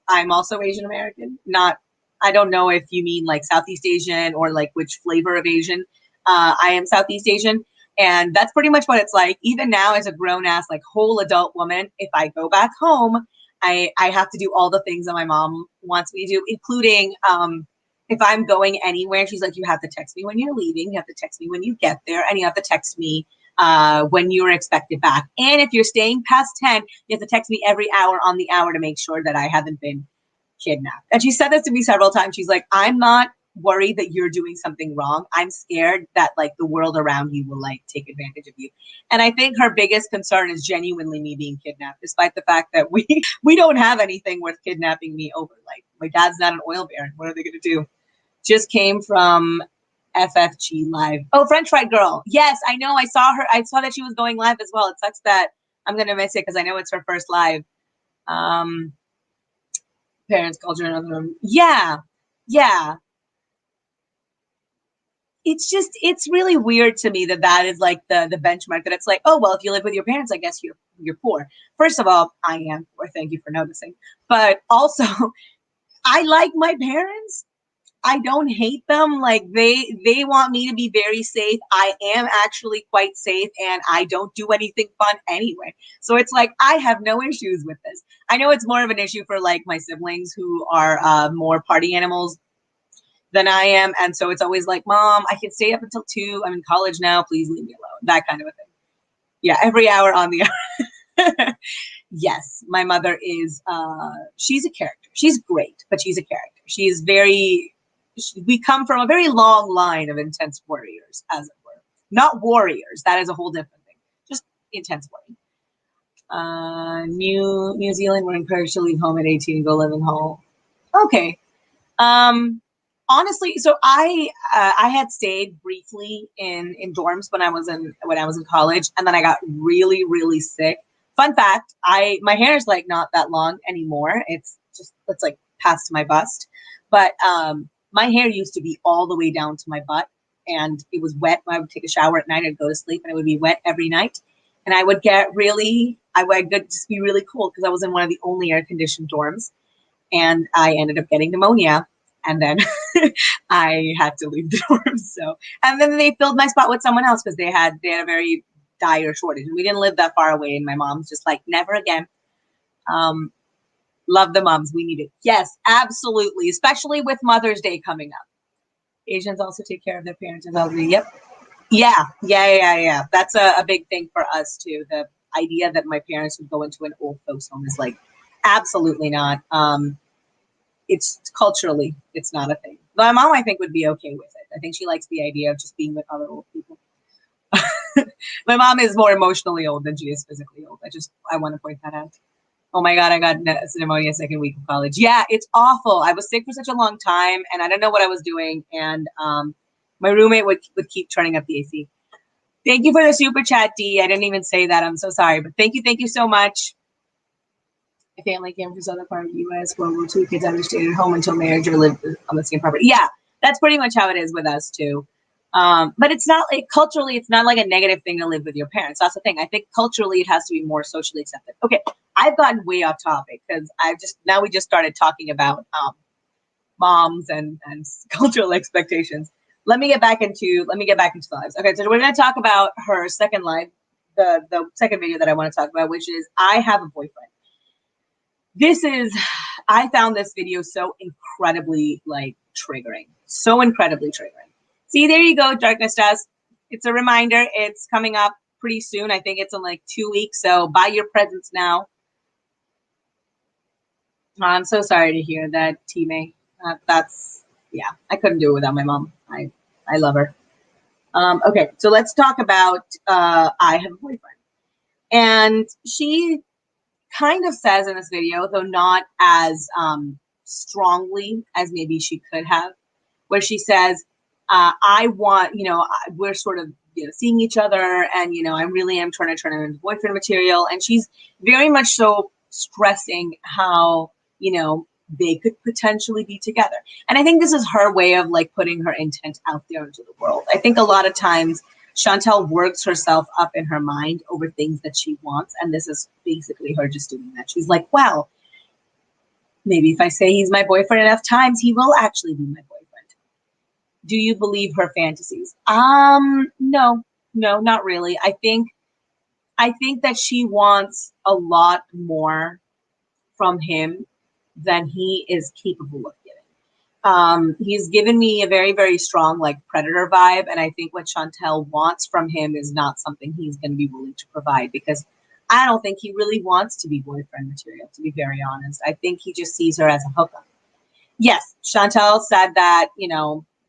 I'm also Asian American. I don't know if you mean like Southeast Asian or like which flavor of Asian. I am Southeast Asian. And that's pretty much what it's like. Even now as a grown ass, like whole adult woman, if I go back home, I have to do all the things that my mom wants me to do, including if I'm going anywhere, she's like, you have to text me when you're leaving. You have to text me when you get there. And you have to text me when you're expected back. And if you're staying past 10, you have to text me every hour on the hour to make sure that I haven't been kidnapped. And she said this to me several times. She's like, I'm not worried that you're doing something wrong. I'm scared that like the world around you will like take advantage of you. And I think her biggest concern is genuinely me being kidnapped, despite the fact that we don't have anything worth kidnapping me over. Like my dad's not an oil baron. What are they going to do? Just came from FFG live. Oh, French fried girl. Yes, I know. I saw her. I saw that she was going live as well. It sucks that I'm going to miss it because I know it's her first live. Parents, culture, and other. Yeah. It's really weird to me that is like the benchmark, that it's like, oh, well, if you live with your parents, I guess you're poor. First of all, I am poor. Thank you for noticing. But also, I like my parents. I don't hate them. Like they want me to be very safe. I am actually quite safe and I don't do anything fun anyway. So it's like, I have no issues with this. I know it's more of an issue for like my siblings who are more party animals than I am. And so it's always like, Mom, I can stay up until 2. I'm in college now. Please leave me alone. That kind of a thing. Yeah, every hour on the hour. Yes, my mother is, she's a character. She's great, but she's a character. She is we come from a very long line of intense warriors, as it were. Not warriors. That is a whole different thing. Just intense warrior. New Zealand, we're encouraged to leave home at 18 and go live in Hull. Okay. Honestly, so I had stayed briefly in dorms when I was in college, and then I got really sick. Fun fact, my hair is like not that long anymore. It's like past my bust. But my hair used to be all the way down to my butt, and it was wet. I would take a shower at night, I'd go to sleep, and it would be wet every night. And I would just be really cold because I was in one of the only air conditioned dorms, and I ended up getting pneumonia. And then I had to leave the dorm. So, and then they filled my spot with someone else because they had a very dire shortage. And we didn't live that far away. And my mom's just like, never again. Love the moms. We need it. Yes, absolutely. Especially with Mother's Day coming up. Asians also take care of their parents and elderly. Yep. Yeah. That's a big thing for us too. The idea that my parents would go into an old folks home is like, absolutely not. It's culturally, it's not a thing. My mom, I think, would be okay with it. I think she likes the idea of just being with other old people. My mom is more emotionally old than she is physically old. I want to point that out. Oh my God, I got pneumonia second week of college. Yeah, it's awful. I was sick for such a long time and I didn't know what I was doing. And my roommate would keep turning up the AC. Thank you for the super chat, D. I didn't even say that. I'm so sorry, but thank you so much. My family came from southern part of the U.S. World War II. Kids understayed at home until marriage or lived on the same property. Yeah, that's pretty much how it is with us too. But it's not like culturally, it's not like a negative thing to live with your parents. That's the thing. I think culturally, it has to be more socially accepted. Okay, I've gotten way off topic because we just started talking about moms and cultural expectations. Let me get back into the lives. Okay, so we're going to talk about her second live, the second video that I want to talk about, which is I have a boyfriend. I found this video so incredibly triggering. So incredibly triggering. See, there you go, Darkness Dust. It's a reminder. It's coming up pretty soon. I think it's in like 2 weeks. So buy your presents now. I'm so sorry to hear that, T-May. Yeah, I couldn't do it without my mom. I love her. Okay, so let's talk about I have a boyfriend. And she kind of says in this video, though not as strongly as maybe she could have, where she says, I want, we're sort of seeing each other and, I really am trying to turn her into boyfriend material. And she's very much so stressing how, they could potentially be together. And I think this is her way of putting her intent out there into the world. I think a lot of times Chantal works herself up in her mind over things that she wants. And this is basically her just doing that. She's like, well, maybe if I say he's my boyfriend enough times, he will actually be my boyfriend. Do you believe her fantasies? No, not really. I think that she wants a lot more from him than he is capable of giving. He's given me a very, very strong predator vibe. And I think what Chantal wants from him is not something he's going to be willing to provide, because I don't think he really wants to be boyfriend material, to be very honest. I think he just sees her as a hookup. Yes, Chantal said that,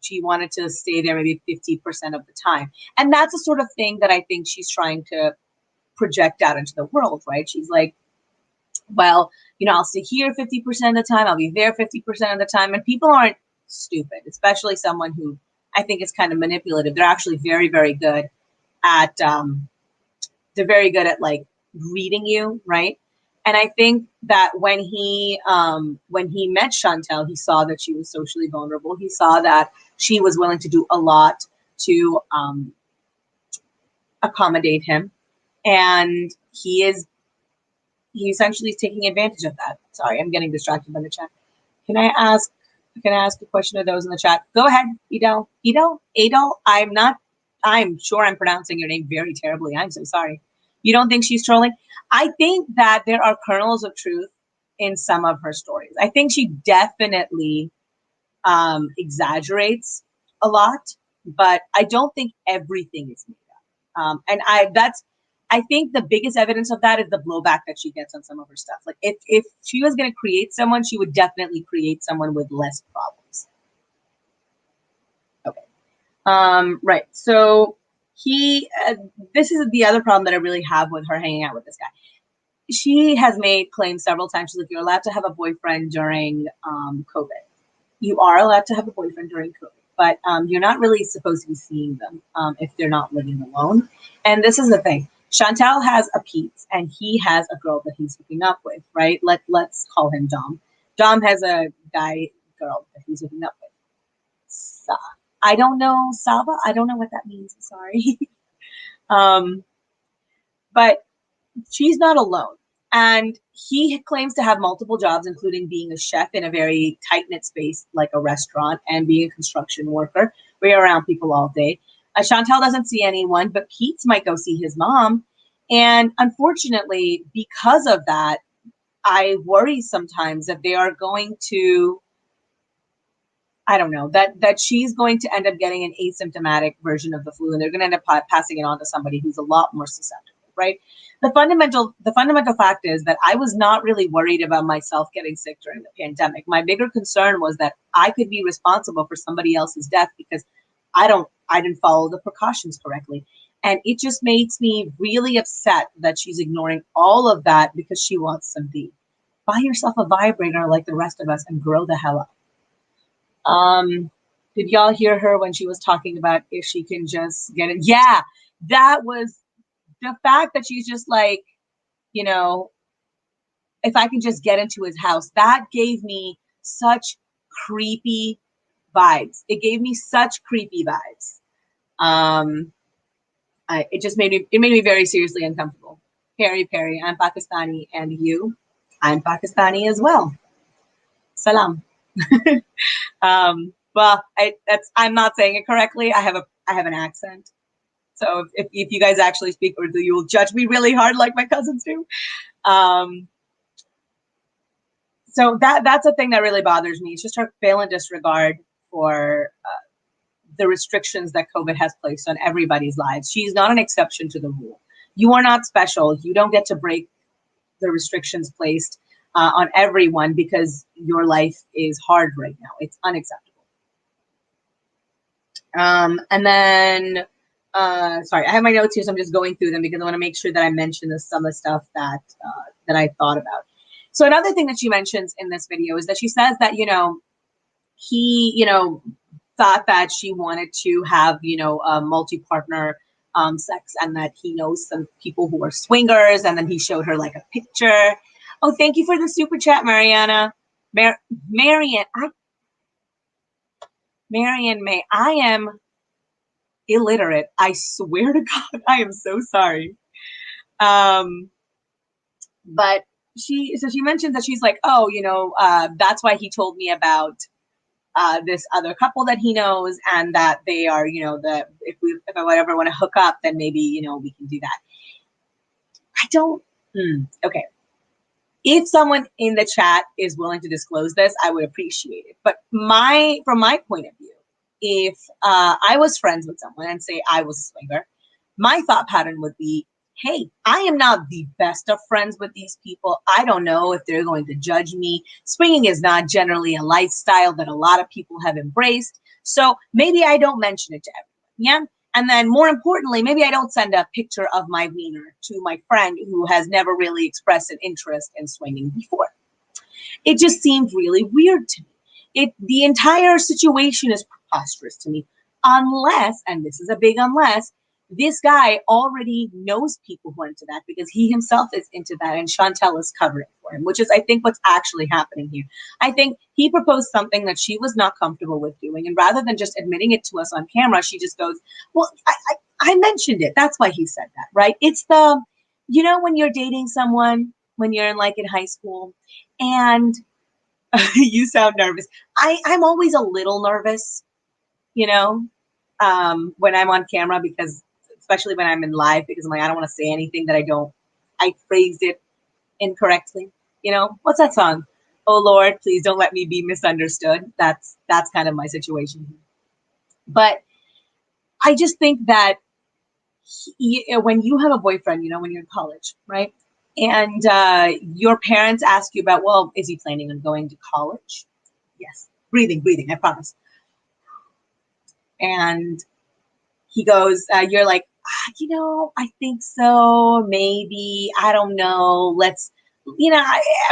she wanted to stay there maybe 50% of the time. And that's the sort of thing that I think she's trying to project out into the world, right? She's like, well, I'll stay here 50% of the time. I'll be there 50% of the time. And people aren't stupid, especially someone who I think is kind of manipulative. They're actually very, very good at, reading you, right? And I think that when he met Chantal, he saw that she was socially vulnerable. He saw that she was willing to do a lot to accommodate him. And he essentially is taking advantage of that. Sorry, I'm getting distracted by the chat. Can I ask a question of those in the chat? Go ahead, Edel. I'm sure I'm pronouncing your name very terribly. I'm so sorry. You don't think she's trolling? I think that there are kernels of truth in some of her stories. I think she definitely exaggerates a lot, but I don't think everything is made up. I think the biggest evidence of that is the blowback that she gets on some of her stuff. Like if she was going to create someone, she would definitely create someone with less problems. Okay. Right. So this is the other problem that I really have with her hanging out with this guy. She has made claims several times. She's like, you're allowed to have a boyfriend during COVID. You are allowed to have a boyfriend during COVID, but you're not really supposed to be seeing them if they're not living alone. And this is the thing. Chantal has a Pete, and he has a girl that he's hooking up with, right? Let's call him Dom. Dom has a girl that he's hooking up with. I don't know, Saba. I don't know what that means. I'm sorry. But she's not alone. And he claims to have multiple jobs, including being a chef in a very tight-knit space like a restaurant and being a construction worker. We're around people all day. Chantal doesn't see anyone, but Pete might go see his mom. And unfortunately, because of that, I worry sometimes that they are going to, I don't know, that she's going to end up getting an asymptomatic version of the flu, and they're going to end up passing it on to somebody who's a lot more susceptible, right? The fundamental fact is that I was not really worried about myself getting sick during the pandemic. My bigger concern was that I could be responsible for somebody else's death because I didn't follow the precautions correctly. And it just makes me really upset that she's ignoring all of that because she wants some D. Buy yourself a vibrator like the rest of us and grow the hell up. Did y'all hear her when she was talking about if she can just get it? Yeah, that was the fact that she's just like, you know, if I can just get into his house, that gave me such creepy vibes. It gave me such creepy vibes. It made me very seriously uncomfortable. Perry, I'm Pakistani, and you? I'm Pakistani as well. Salam. Well, I'm not saying it correctly. I have an accent. So if you guys actually speak Urdu, you will judge me really hard like my cousins do. So that's a thing that really bothers me. It's just her flagrant disregard for the restrictions that COVID has placed on everybody's lives. She's not an exception to the rule. You are not special. You don't get to break the restrictions placed on everyone because your life is hard right now. It's unacceptable. And then, sorry, I have my notes here, so I'm just going through them because I want to make sure that I mention some of the stuff that I thought about. So another thing that she mentions in this video is that she says that, he, thought that she wanted to have, a multi-partner sex, and that he knows some people who are swingers, and then he showed her like a picture. Oh, thank you for the super chat, Mariana. Marian May. I am illiterate. I swear to God, I am so sorry. But she mentions that she's like, oh, that's why he told me about this other couple that he knows, and that they are, if I ever want to hook up, then maybe, we can do that. I don't. Okay. If someone in the chat is willing to disclose this, I would appreciate it. But from my point of view, if I was friends with someone and say I was a swinger, my thought pattern would be, hey, I am not the best of friends with these people. I don't know if they're going to judge me. Swinging is not generally a lifestyle that a lot of people have embraced. So maybe I don't mention it to everyone. Yeah. And then more importantly, maybe I don't send a picture of my wiener to my friend who has never really expressed an interest in swinging before. It just seemed really weird to me. The entire situation is preposterous to me. Unless, and this is a big unless, this guy already knows people who are into that because he himself is into that, and Chantal is covering for him, which is, I think, what's actually happening here. I think he proposed something that she was not comfortable with doing, and rather than just admitting it to us on camera, she just goes, well, I mentioned it. That's why he said that, right? It's the, when you're dating someone, when you're in high school, and You sound nervous. I'm always a little nervous, you know, when I'm on camera, because especially when I'm in live, because I'm like, I don't want to say anything that I phrased it incorrectly. You know, what's that song? Oh Lord, please don't let me be misunderstood. That's kind of my situation. But I just think that when you have a boyfriend, you know, when you're in college, right? And your parents ask you about, well, is he planning on going to college? Yes. Breathing, breathing, I promise. And he goes, you're like, you know, I think so. Maybe, I don't know. Let's, you know,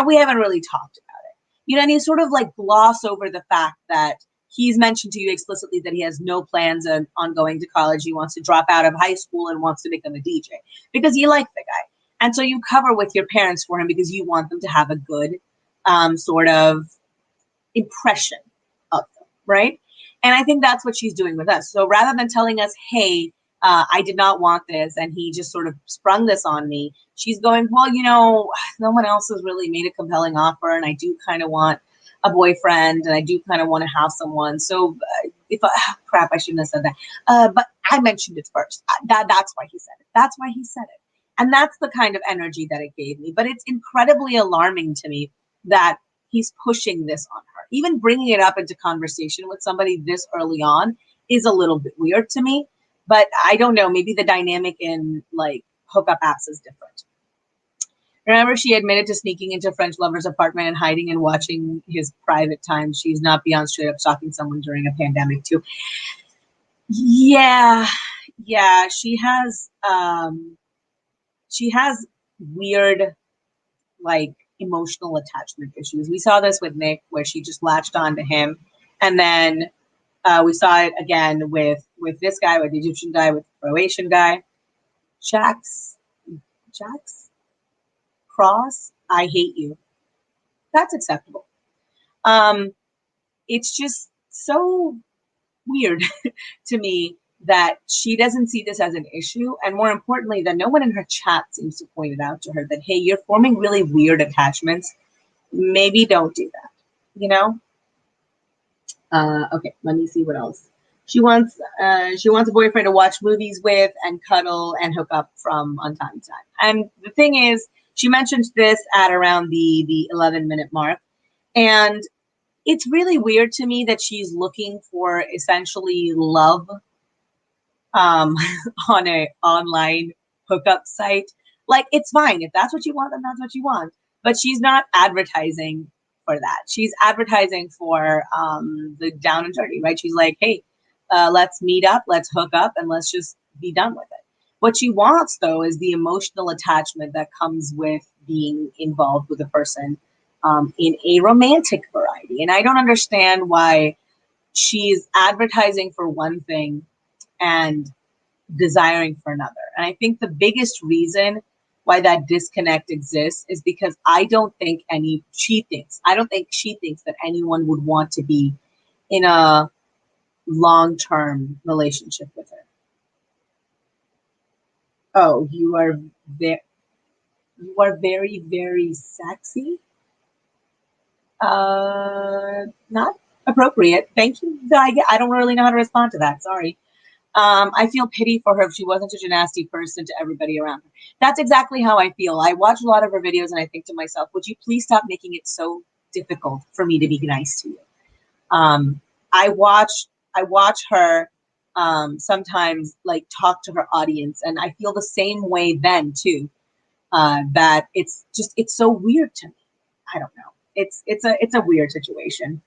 we haven't really talked about it. You know, and you sort of like gloss over the fact that he's mentioned to you explicitly that he has no plans on going to college. He wants to drop out of high school and wants to become a DJ because you like the guy. And so you cover with your parents for him because you want them to have a good sort of impression of them, right? And I think that's what she's doing with us. So rather than telling us, hey, I did not want this, and he just sort of sprung this on me, she's going, well, you know, no one else has really made a compelling offer, and I do kind of want a boyfriend, and I do kind of want to have someone. So crap, I shouldn't have said that. But I mentioned it first. That's why he said it. That's why he said it. And that's the kind of energy that it gave me. But it's incredibly alarming to me that he's pushing this on her. Even bringing it up into conversation with somebody this early on is a little bit weird to me. But I don't know, maybe the dynamic in like hookup apps is different. Remember, she admitted to sneaking into French lover's apartment and hiding and watching his private time. She's not beyond straight up stalking someone during a pandemic too. Yeah, she has weird, like, emotional attachment issues. We saw this with Nick, where she just latched on to him, and then we saw it again with this guy, with the Egyptian guy, with the Croatian guy. Jax Cross, I hate you. That's acceptable. It's just so weird to me that she doesn't see this as an issue, and more importantly, that no one in her chat seems to point it out to her that, hey, you're forming really weird attachments. Maybe don't do that, you know? Okay, let me see what else. She wants a boyfriend to watch movies with and cuddle and hook up from on time to time. And the thing is, she mentioned this at around the 11-minute mark, and it's really weird to me that she's looking for essentially love on a online hookup site. Like, it's fine if that's what you want, then that's what you want. But she's not advertising for that. She's advertising for the down and dirty, right? She's like, hey, let's meet up, let's hook up, and let's just be done with it. What she wants, though, is the emotional attachment that comes with being involved with a person in a romantic variety. And I don't understand why she's advertising for one thing and desiring for another. And I think the biggest reason why that disconnect exists is because I don't think she thinks that anyone would want to be in a long-term relationship with her. Oh, you are very, very sexy. Not appropriate. Thank you. I don't really know how to respond to that. Sorry. I feel pity for her if she wasn't such a nasty person to everybody around her. That's exactly how I feel. I watch a lot of her videos and I think to myself, would you please stop making it so difficult for me to be nice to you? I watch her sometimes like talk to her audience, and I feel the same way then too. That it's so weird to me. I don't know. It's a weird situation.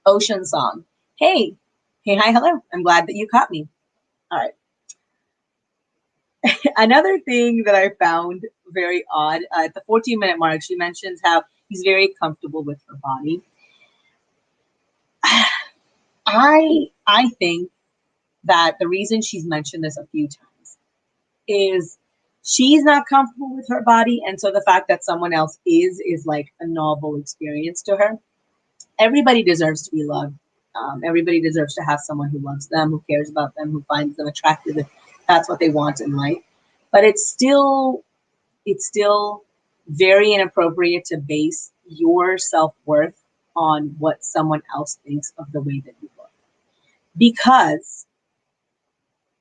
Ocean song. Hey, hi, hello. I'm glad that you caught me. All right. Another thing that I found very odd, at the 14-minute mark, she mentions how he's very comfortable with her body. I think that the reason she's mentioned this a few times is she's not comfortable with her body, and so the fact that someone else is like a novel experience to her. Everybody deserves to be loved. Everybody deserves to have someone who loves them, who cares about them, who finds them attractive if that's what they want in life. But it's still very inappropriate to base your self-worth on what someone else thinks of the way that you look, because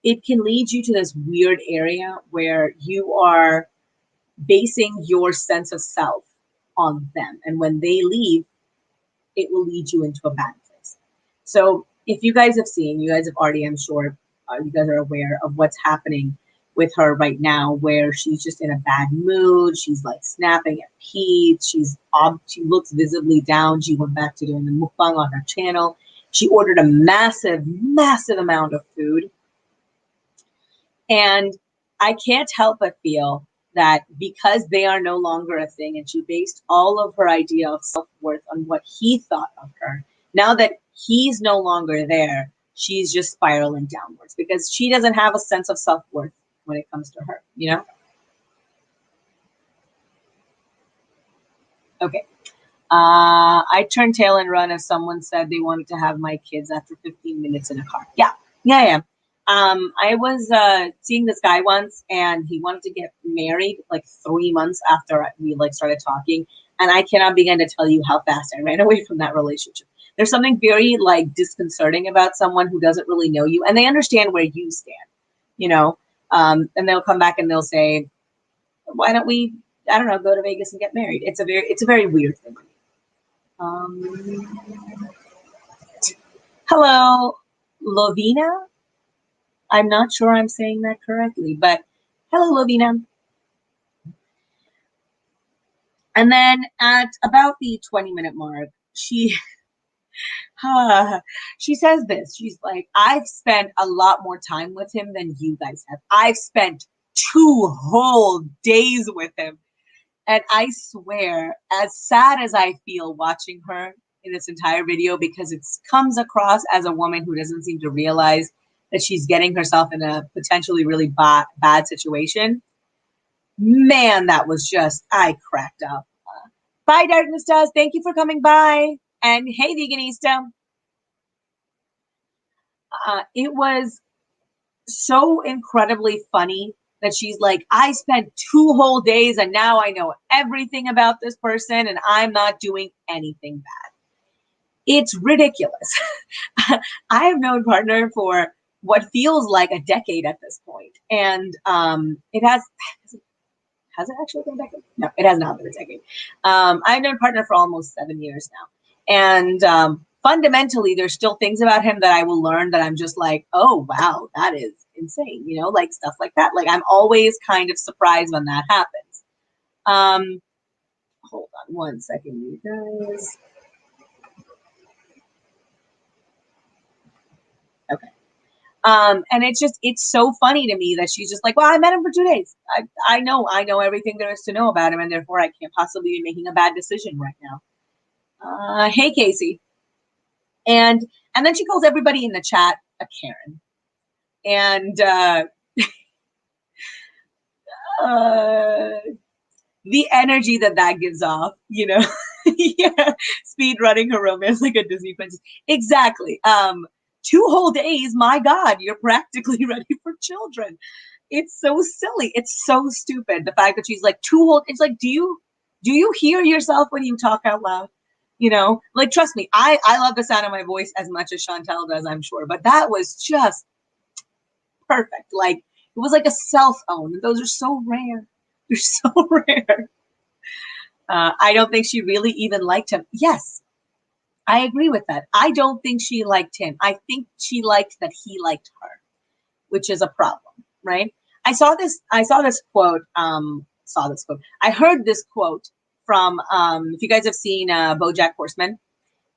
it can lead you to this weird area where you are basing your sense of self on them. And when they leave, it will lead you into a bad place. So if you guys have seen, you guys have already, I'm sure, you guys are aware of what's happening with her right now, where she's just in a bad mood. She's like snapping at Pete. She looks visibly down. She went back to doing the mukbang on her channel. She ordered a massive, massive amount of food. And I can't help but feel that because they are no longer a thing, and she based all of her idea of self-worth on what he thought of her, now that he's no longer there, she's just spiraling downwards because she doesn't have a sense of self-worth when it comes to her, you know? Okay. I turned tail and run as someone said they wanted to have my kids after 15 minutes in a car. Yeah, yeah. I was seeing this guy once, and he wanted to get married like 3 months after we like started talking. And I cannot begin to tell you how fast I ran away from that relationship. There's something very like disconcerting about someone who doesn't really know you, and they understand where you stand, you know. And they'll come back and they'll say, "Why don't we, I don't know, go to Vegas and get married?" It's a very weird thing. Hello, Lovina. I'm not sure I'm saying that correctly, but hello, Lovina. And then at about the 20-minute mark, she says this. She's like, "I've spent a lot more time with him than you guys have. I've spent 2 whole days with him." And I swear, as sad as I feel watching her in this entire video, because it comes across as a woman who doesn't seem to realize that she's getting herself in a potentially really bad situation, man, that was just, I cracked up. Bye, Darkness Does. Thank you for coming by. And hey, Veganista. It was so incredibly funny that she's like, "I spent 2 whole days and now I know everything about this person and I'm not doing anything bad." It's ridiculous. I have known partner for what feels like a decade at this point. And it has it actually been a decade? No, it has not been a decade. I've known partner for almost 7 years now. And fundamentally, there's still things about him that I will learn that I'm just like, oh, wow, that is insane. You know, like stuff like that. Like I'm always kind of surprised when that happens. Hold on 1 second, you guys. Okay. And it's so funny to me that she's just like, "Well, I met him for 2 days. I know everything there is to know about him, and therefore I can't possibly be making a bad decision right now." Hey, Casey. And then she calls everybody in the chat a Karen. And the energy that gives off, you know, yeah, speed running her romance like a Disney princess. Exactly. 2 whole days, my God, you're practically ready for children. It's so silly. It's so stupid. The fact that she's like 2 whole, it's like, do you hear yourself when you talk out loud? You know, like, trust me, I love the sound of my voice as much as Chantal does, I'm sure, but that was just perfect. Like, it was like a cell phone. Those are so rare. They're so rare. I don't think she really even liked him. Yes, I agree with that. I don't think she liked him. I think she liked that he liked her, which is a problem, right? I saw this quote. I heard this quote from, if you guys have seen BoJack Horseman,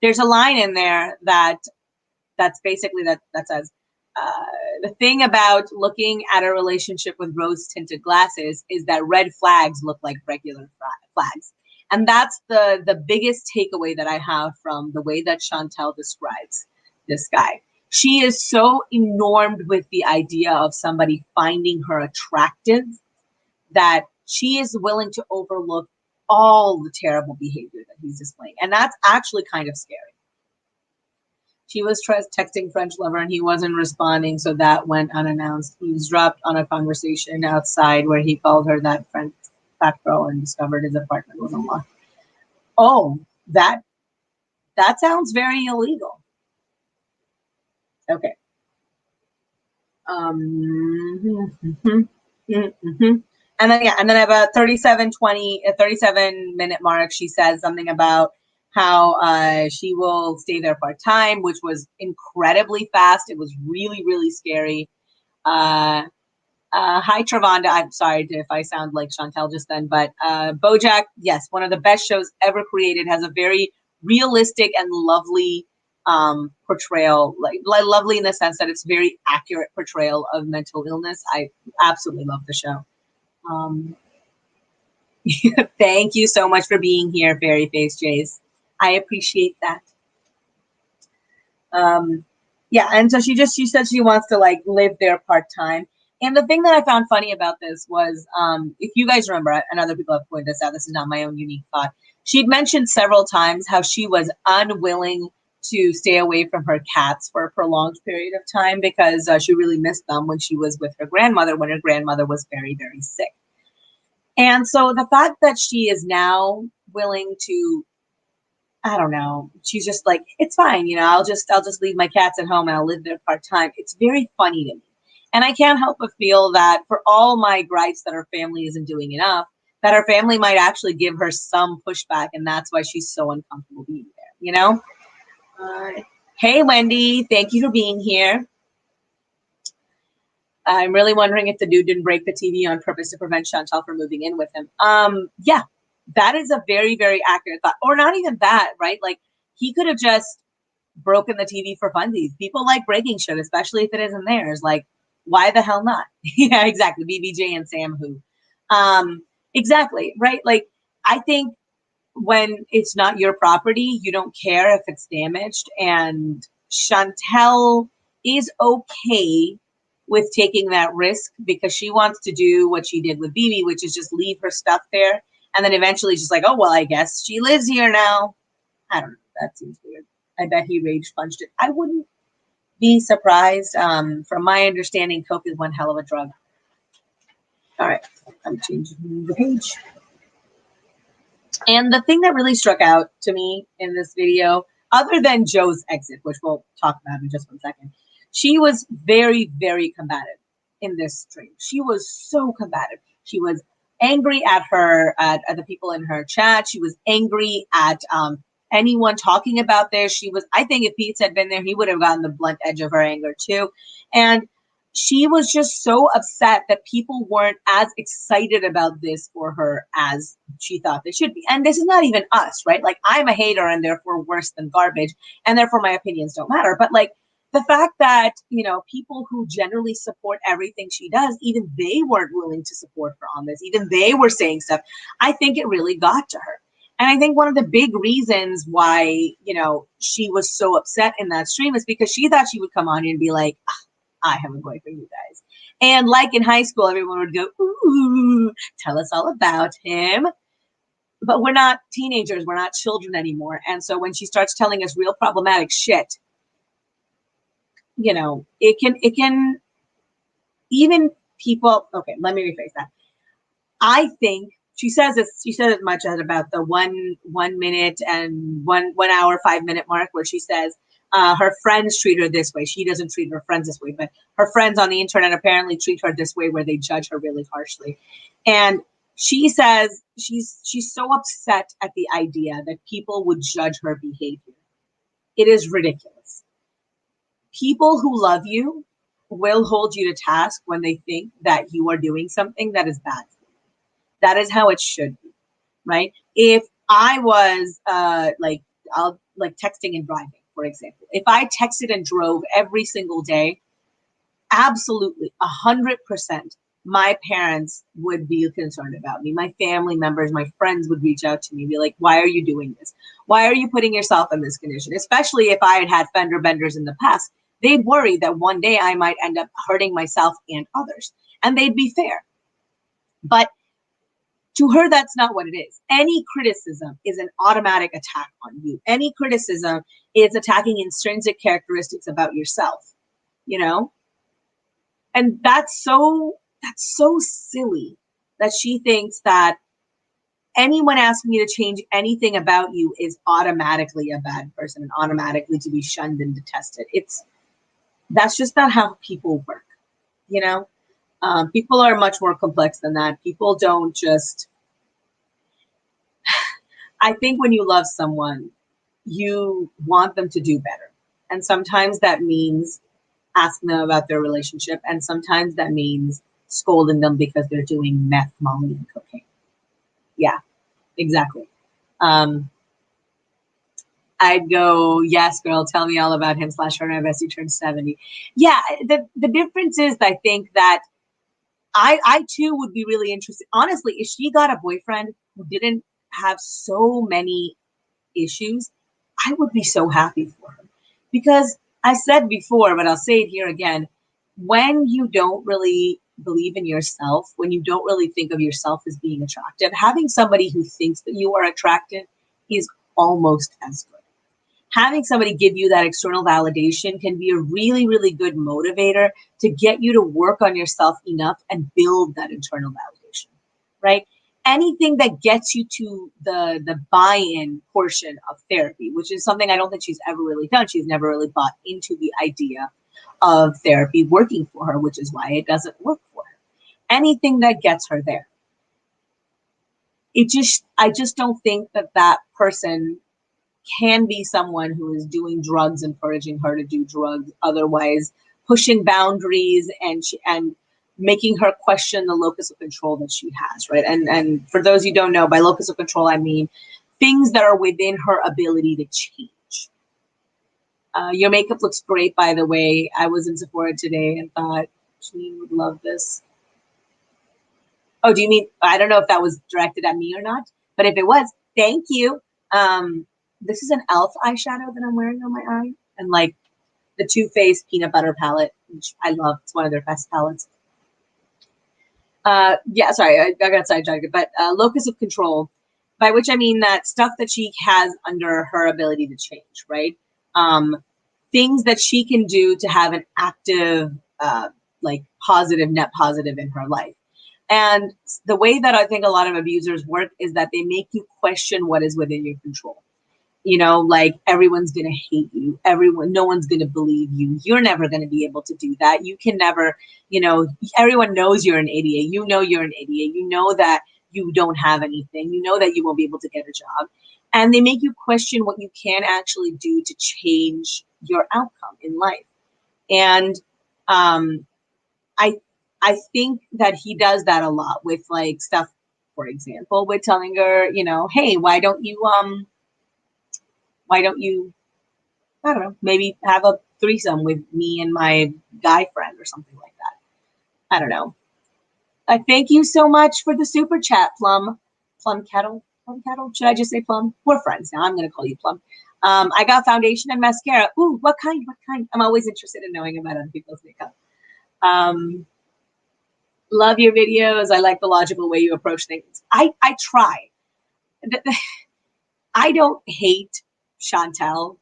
there's a line in there that's basically that says, the thing about looking at a relationship with rose-tinted glasses is that red flags look like regular flags. And that's the biggest takeaway that I have from the way that Chantal describes this guy. She is so enormed with the idea of somebody finding her attractive that she is willing to overlook all the terrible behavior that he's displaying. And that's actually kind of scary. She was texting French lover and he wasn't responding, so that went unannounced. He was dropped on a conversation outside where he called her that French fat girl and discovered his apartment was unlocked. Oh, that That sounds very illegal. Okay. And then, yeah, and then about 37 minute mark, she says something about how she will stay there part-time, which was incredibly fast. It was really, really scary. Hi, Travanda. I'm sorry if I sound like Chantal just then, but BoJack, yes, one of the best shows ever created, has a very realistic and lovely portrayal, like lovely in the sense that it's very accurate portrayal of mental illness. I absolutely love the show. Thank you so much for being here, Fairy Face Jays. I appreciate that. Yeah, and so she said she wants to like live there part-time. And the thing that I found funny about this was, if you guys remember, and other people have pointed this out, this is not my own unique thought. She'd mentioned several times how she was unwilling to stay away from her cats for a prolonged period of time because she really missed them when she was with her grandmother, when her grandmother was very, very sick. And so the fact that she is now willing to, I don't know, she's just like, it's fine, you know, I'll just leave my cats at home and I'll live there part-time. It's very funny to me. And I can't help but feel that for all my gripes that her family isn't doing enough, that her family might actually give her some pushback, and that's why she's so uncomfortable being there, you know? Hey, Wendy, thank you for being here. I'm really wondering if the dude didn't break the TV on purpose to prevent Chantal from moving in with him. Yeah, that is a very, very accurate thought. Or not even that, right? Like, he could have just broken the TV for funsies. People like breaking shit, especially if it isn't theirs. Like, why the hell not? Yeah, exactly. BBJ and Sam who. Exactly, right? Like, I think when it's not your property, you don't care if it's damaged. And Chantal is okay with taking that risk because she wants to do what she did with BB, which is just leave her stuff there. And then eventually she's like, oh, well, I guess she lives here now. I don't know. That seems weird. I bet he rage punched it. I wouldn't be surprised. From my understanding, coke is one hell of a drug. All right. I'm changing the page. And the thing that really struck out to me in this video, other than Joe's exit, which we'll talk about in just 1 second, she was very, very combative in this stream. She was so combative. She was angry at the people in her chat. She was angry at anyone talking about this. She was, I think if Pete had been there, he would have gotten the blunt edge of her anger too. And she was just so upset that people weren't as excited about this for her as she thought they should be. And this is not even us, right? Like, I'm a hater and therefore worse than garbage, and therefore my opinions don't matter. But like, the fact that, you know, people who generally support everything she does, even they weren't willing to support her on this. Even they were saying stuff. I think it really got to her. And I think one of the big reasons why, you know, she was so upset in that stream is because she thought she would come on and be like, I have a boyfriend, you guys. And like in high school, everyone would go, ooh, tell us all about him. But we're not teenagers. We're not children anymore. And so when she starts telling us real problematic shit, you know, it can even people. Okay, let me rephrase that. I think she said as much as about the one minute and 1 hour 5 minute mark where she says her friends treat her this way. She doesn't treat her friends this way, but her friends on the internet apparently treat her this way, where they judge her really harshly. And she says she's so upset at the idea that people would judge her behavior. It is ridiculous. People who love you will hold you to task when they think that you are doing something that is bad. That is how it should be, right? If I was like texting and driving, for example, if I texted and drove every single day, absolutely 100%, my parents would be concerned about me. My family members, my friends would reach out to me, be like, why are you doing this? Why are you putting yourself in this condition? Especially if I had fender benders in the past, they'd worry that one day I might end up hurting myself and others, and they'd be fair. But to her, that's not what it is. Any criticism is an automatic attack on you. Any criticism is attacking intrinsic characteristics about yourself, you know? And that's so silly that she thinks that anyone asking you to change anything about you is automatically a bad person and automatically to be shunned and detested. That's just not how people work, you know? People are much more complex than that. People don't just, I think when you love someone, you want them to do better. And sometimes that means asking them about their relationship. And sometimes that means scolding them because they're doing meth, Molly, and cocaine. Yeah, exactly. I'd go, yes, girl, tell me all about him / her. My bestie turned 70. Yeah, the difference is, I think that I too would be really interested. Honestly, if she got a boyfriend who didn't have so many issues, I would be so happy for her. Because I said before, but I'll say it here again, when you don't really believe in yourself, when you don't really think of yourself as being attractive, having somebody who thinks that you are attractive is almost as good. Having somebody give you that external validation can be a really, really good motivator to get you to work on yourself enough and build that internal validation, right? Anything that gets you to the buy-in portion of therapy, which is something I don't think she's ever really done. She's never really bought into the idea of therapy working for her, which is why it doesn't work for her. Anything that gets her there. I just don't think that person can be someone who is doing drugs, encouraging her to do drugs, otherwise pushing boundaries and making her question the locus of control that she has, right? And for those you don't know, by locus of control, I mean things that are within her ability to change. Your makeup looks great, by the way. I was in Sephora today and thought she would love this. Oh, do you mean, I don't know if that was directed at me or not, but if it was, thank you. This is an e.l.f. eyeshadow that I'm wearing on my eye, and like the Too Faced peanut butter palette, which I love. It's one of their best palettes. Yeah, sorry, I got sidetracked, but locus of control, by which I mean that stuff that she has under her ability to change, right? Things that she can do to have an active, like positive, net positive in her life. And the way that I think a lot of abusers work is that they make you question what is within your control. You know, like everyone's going to hate you. No one's going to believe you. You're never going to be able to do that. You can never, you know, everyone knows you're an idiot. You know you're an idiot. You know that you don't have anything. You know that you won't be able to get a job. And they make you question what you can actually do to change your outcome in life. And I think that he does that a lot with like stuff, for example, with telling her, you know, hey, why don't you, I don't know, maybe have a threesome with me and my guy friend or something like that. I don't know. Thank you so much for the super chat, Plum Kettle. Should I just say Plum? We're friends now. I'm going to call you Plum. I got foundation and mascara. Ooh, what kind? I'm always interested in knowing about other people's makeup. Love your videos. I like the logical way you approach things. I try. I don't hate Chantal,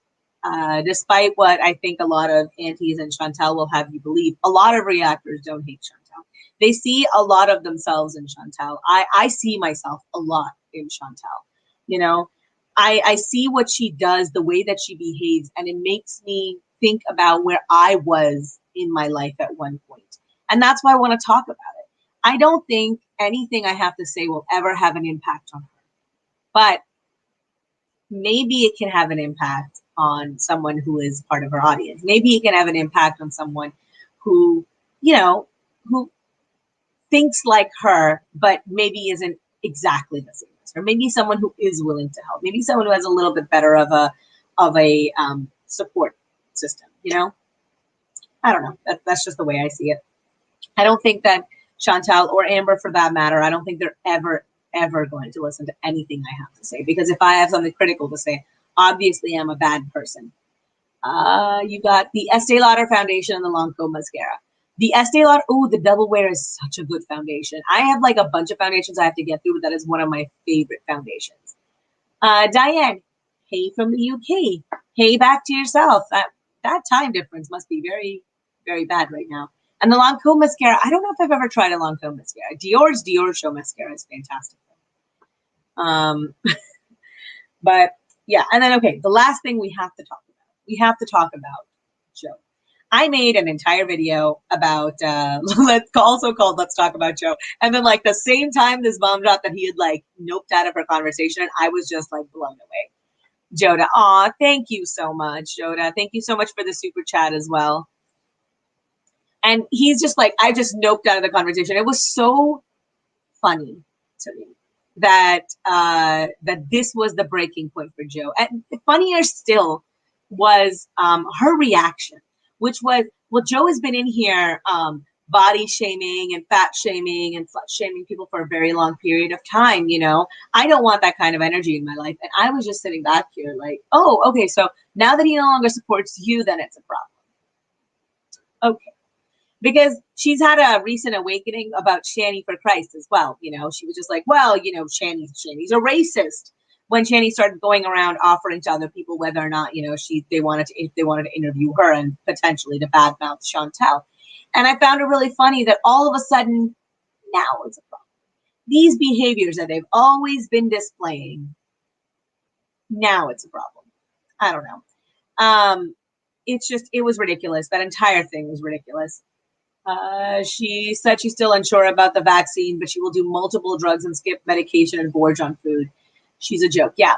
despite what I think a lot of aunties and Chantal will have you believe. A lot of reactors don't hate Chantal. They see a lot of themselves in Chantal. I see myself a lot in Chantal. You know, I see what she does, the way that she behaves, and it makes me think about where I was in my life at one point. And that's why I want to talk about it. I don't think anything I have to say will ever have an impact on her. But maybe it can have an impact on someone who is part of her audience. Maybe it can have an impact on someone who, you know, who thinks like her, but maybe isn't exactly the same as her. Maybe someone who is willing to help. Maybe someone who has a little bit better of a support system, you know? I don't know. That's just the way I see it. I don't think that Chantal or Amber, for that matter, I don't think they're ever going to listen to anything I have to say, because if I have something critical to say, obviously I'm a bad person. You got the Estee Lauder foundation and the Lancome mascara. The Estee Lauder, oh, the Double Wear is such a good foundation. I have like a bunch of foundations I have to get through, but that is one of my favorite foundations. Diane, hey from the UK. Hey back to yourself. That time difference must be very, very bad right now. And the Lancome mascara, I don't know if I've ever tried a Lancome mascara. Dior's Dior Show mascara is fantastic. Um, but yeah, and then, okay, the last thing we have to talk about. We have to talk about Joe. I made an entire video about, also called Let's Talk About Joe. And then like the same time this bomb dropped that he had like noped out of her conversation, I was just like blown away. Joda, aw, thank you so much, Joda. Thank you so much for the super chat as well. And he's just like, I just noped out of the conversation. It was so funny to me that that this was the breaking point for Joe. And funnier still was her reaction, which was, well, Joe has been in here body shaming and fat shaming and slut shaming people for a very long period of time. You know, I don't want that kind of energy in my life. And I was just sitting back here like, oh, okay, so now that he no longer supports you, then it's a problem. Okay. Because she's had a recent awakening about Shani for Christ as well. You know, she was just like, well, you know, Shani's a racist. When Shani started going around offering to other people whether or not, you know, if they wanted to interview her and potentially to badmouth Chantal. And I found it really funny that all of a sudden now it's a problem. These behaviors that they've always been displaying, now it's a problem. I don't know. It was ridiculous. That entire thing was ridiculous. She said she's still unsure about the vaccine, but she will do multiple drugs and skip medication and gorge on food. She's a joke. Yeah.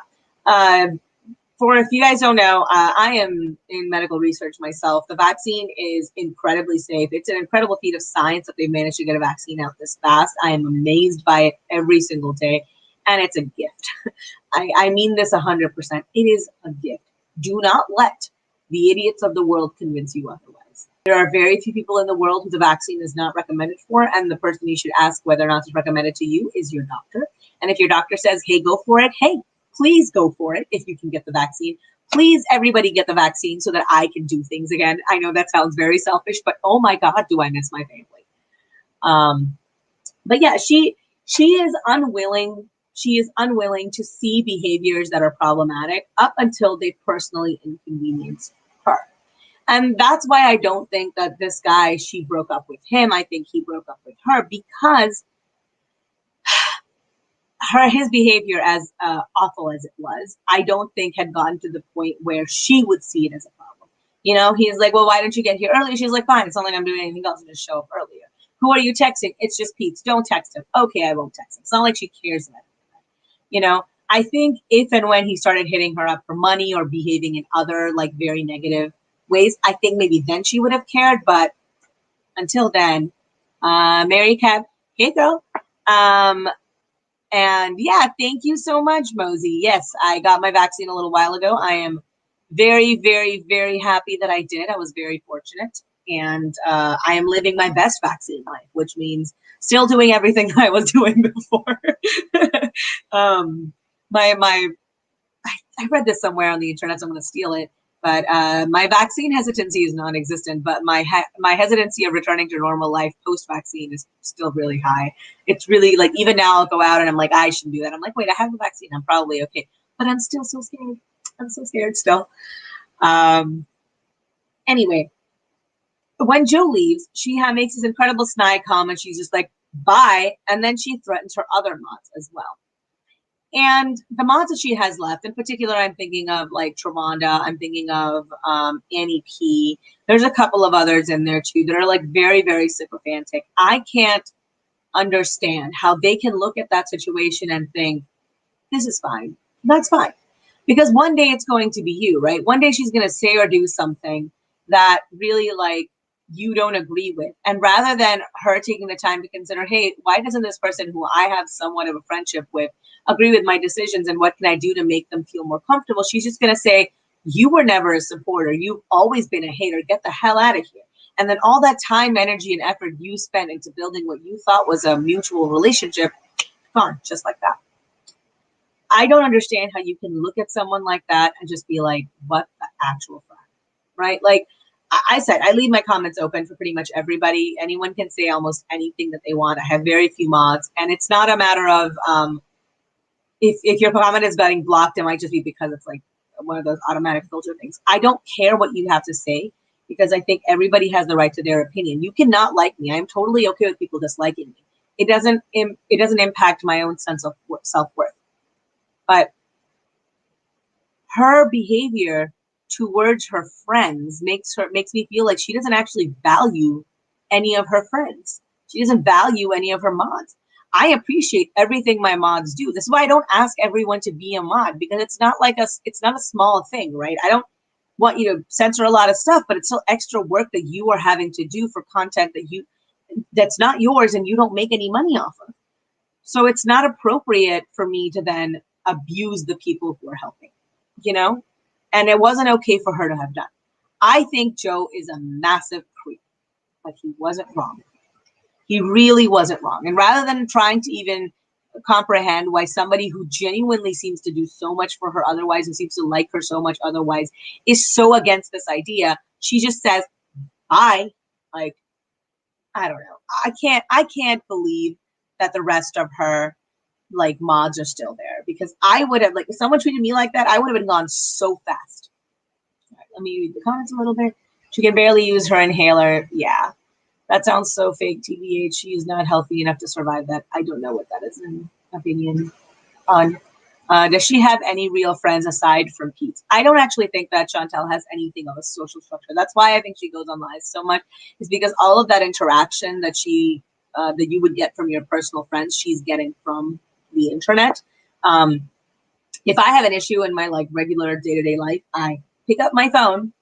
For if you guys don't know, I am in medical research myself. The vaccine is incredibly safe. It's an incredible feat of science that they've managed to get a vaccine out this fast. I am amazed by it every single day, and it's a gift. I mean this 100%. It is a gift. Do not let the idiots of the world convince you otherwise. There are very few people in the world who the vaccine is not recommended for, and the person you should ask whether or not it's recommended to you is your doctor. And if your doctor says, hey, go for it, hey, please go for it if you can get the vaccine. Please, everybody get the vaccine so that I can do things again. I know that sounds very selfish, but oh my God, do I miss my family. But yeah, she is unwilling. She is unwilling to see behaviors that are problematic up until they personally inconvenience her. And that's why I don't think that this guy, she broke up with him. I think he broke up with her because his behavior, as awful as it was, I don't think had gotten to the point where she would see it as a problem. You know, he's like, well, why didn't you get here earlier? She's like, fine, it's not like I'm doing anything else. Just show up earlier. Who are you texting? It's just Pete. Don't text him. Okay, I won't text him. It's not like she cares about it. You know, I think if and when he started hitting her up for money or behaving in other like very negative ways, I think maybe then she would have cared. But until then, Mary Cap, hey girl. And yeah, thank you so much, Mosey. Yes, I got my vaccine a little while ago. I am very, very, very happy that I did. I was very fortunate. And I am living my best vaccine life, which means still doing everything that I was doing before. I read this somewhere on the internet, so I'm going to steal it. But my vaccine hesitancy is non-existent, but my hesitancy of returning to normal life post-vaccine is still really high. It's really like, even now I'll go out and I'm like, I shouldn't do that. I'm like, wait, I have the vaccine. I'm probably okay. But I'm still so scared. I'm so scared still. Anyway, when Joe leaves, she makes this incredible snide comment. She's just like, bye. And then she threatens her other mods as well. And the mods that she has left, in particular, I'm thinking of like Travonda, I'm thinking of Annie P. There's a couple of others in there too that are like very, very sycophantic. I can't understand how they can look at that situation and think, this is fine. That's fine. Because one day it's going to be you, right? One day she's going to say or do something that really like you don't agree with. And rather than her taking the time to consider, hey, why doesn't this person who I have somewhat of a friendship with agree with my decisions and what can I do to make them feel more comfortable? She's just going to say, you were never a supporter. You've always been a hater. Get the hell out of here. And then all that time, energy, and effort you spent into building what you thought was a mutual relationship, gone just like that. I don't understand how you can look at someone like that and just be like, what the actual fuck, right? Like I said, I leave my comments open for pretty much everybody. Anyone can say almost anything that they want. I have very few mods, and it's not a matter of if your comment is getting blocked, it might just be because it's like one of those automatic filter things. I don't care what you have to say because I think everybody has the right to their opinion. You cannot like me. I'm totally okay with people disliking me. It doesn't impact my own sense of self-worth. but her behavior towards her friends makes me feel like she doesn't actually value any of her friends. She doesn't value any of her mods. I appreciate everything my mods do. This is why I don't ask everyone to be a mod, because it's not a small thing, right? I don't want you to censor a lot of stuff, but it's still extra work that you are having to do for content that's not yours and you don't make any money off of. So it's not appropriate for me to then abuse the people who are helping, you know? And it wasn't okay for her to have done. I think Joe is a massive creep, but he wasn't wrong. He really wasn't wrong. And rather than trying to even comprehend why somebody who genuinely seems to do so much for her otherwise and seems to like her so much otherwise is so against this idea, she just says, bye. Like, I don't know. I can't believe that the rest of her like mods are still there, because I would have, like, if someone treated me like that, I would have been gone so fast. All right, let me read the comments a little bit. She can barely use her inhaler. Yeah. That sounds so fake, TBH. She is not healthy enough to survive that. I don't know what that is in opinion on. Does she have any real friends aside from Pete? I don't actually think that Chantal has anything of a social structure. That's why I think she goes on lives so much, is because all of that interaction that that you would get from your personal friends, she's getting from the internet. If I have an issue in my like regular day-to-day life, I pick up my phone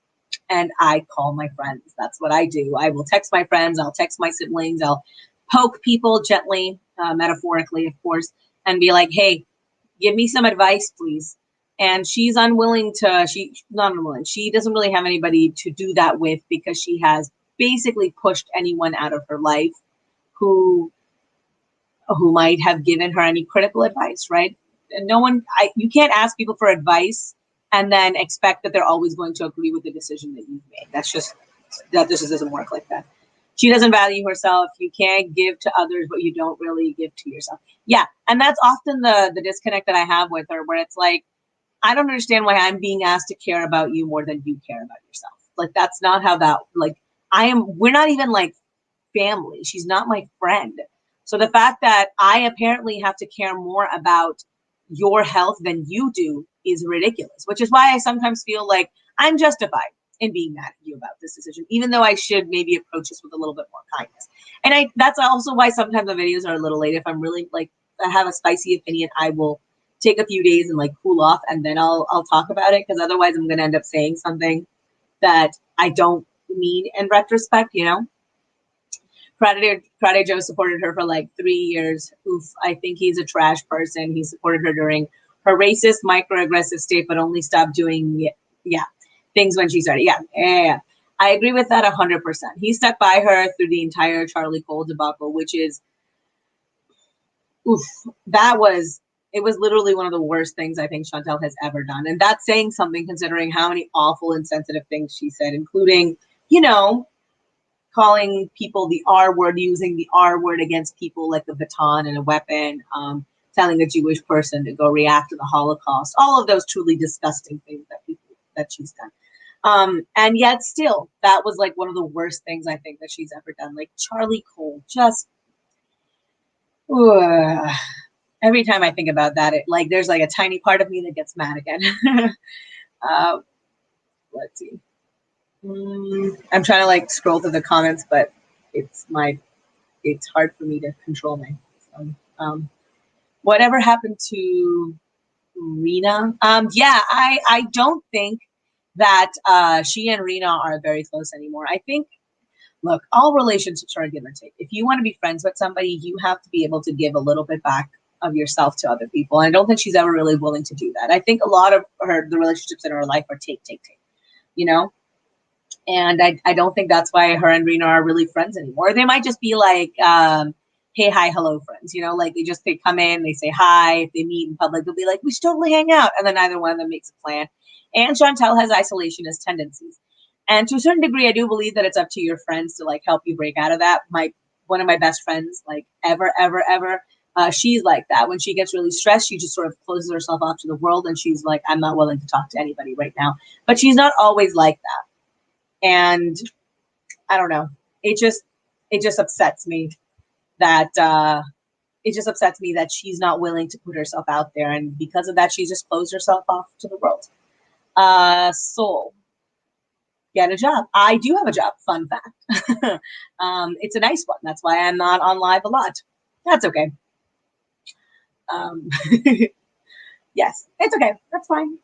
and I call my friends. That's what I do. I will text my friends. I'll text my siblings. I'll poke people gently, metaphorically, of course, and be like, hey, give me some advice, please. And she's unwilling to, not unwilling. She doesn't really have anybody to do that with, because she has basically pushed anyone out of her life who might have given her any critical advice, right? And you can't ask people for advice and then expect that they're always going to agree with the decision that you've made. That just doesn't work like that. She doesn't value herself. You can't give to others what you don't really give to yourself. Yeah, and that's often the disconnect that I have with her, where it's like, I don't understand why I'm being asked to care about you more than you care about yourself. Like, that's not how that, like, we're not even like family. She's not my friend. So the fact that I apparently have to care more about your health than you do is ridiculous, which is why I sometimes feel like I'm justified in being mad at you about this decision, even though I should maybe approach this with a little bit more kindness. And that's also why sometimes the videos are a little late. If I'm really like, I have a spicy opinion, I will take a few days and like cool off, and then I'll talk about it, because otherwise I'm going to end up saying something that I don't mean in retrospect, you know? Karate Joe supported her for like 3 years. Oof, I think he's a trash person. He supported her during her racist, microaggressive state, but only stopped doing things when she started. Yeah. I agree with that 100%. He stuck by her through the entire Charlie Cole debacle, which is, oof, it was literally one of the worst things I think Chantal has ever done. And that's saying something, considering how many awful, insensitive things she said, including, you know, calling people the R word, using the R word against people like a baton and a weapon, telling a Jewish person to go react to the Holocaust, all of those truly disgusting things that she's done. And yet still, that was like one of the worst things I think that she's ever done. Like Charlie Cole, just every time I think about that, there's like a tiny part of me that gets mad again. Let's see. I'm trying to like scroll through the comments, but it's hard for me to control myself. Whatever happened to Rena? I don't think that she and Rena are very close anymore. I think, look, all relationships are a give and take. If you want to be friends with somebody, you have to be able to give a little bit back of yourself to other people. And I don't think she's ever really willing to do that. I think a lot of the relationships in her life are take, you know? And I don't think that's why her and Rena are really friends anymore. They might just be like, hey, hi, hello, friends. You know, like they come in, they say hi. If they meet in public, they'll be like, we should totally hang out. And then neither one of them makes a plan. And Chantal has isolationist tendencies. And to a certain degree, I do believe that it's up to your friends to like help you break out of that. One of my best friends, like ever, she's like that. When she gets really stressed, she just sort of closes herself off to the world. And she's like, I'm not willing to talk to anybody right now. But she's not always like that. And I don't know. It just upsets me that it just upsets me that she's not willing to put herself out there. And because of that, she's just closed herself off to the world. Soul. Get a job. I do have a job. Fun fact. It's a nice one. That's why I'm not on live a lot. That's okay. Yes, it's okay. That's fine.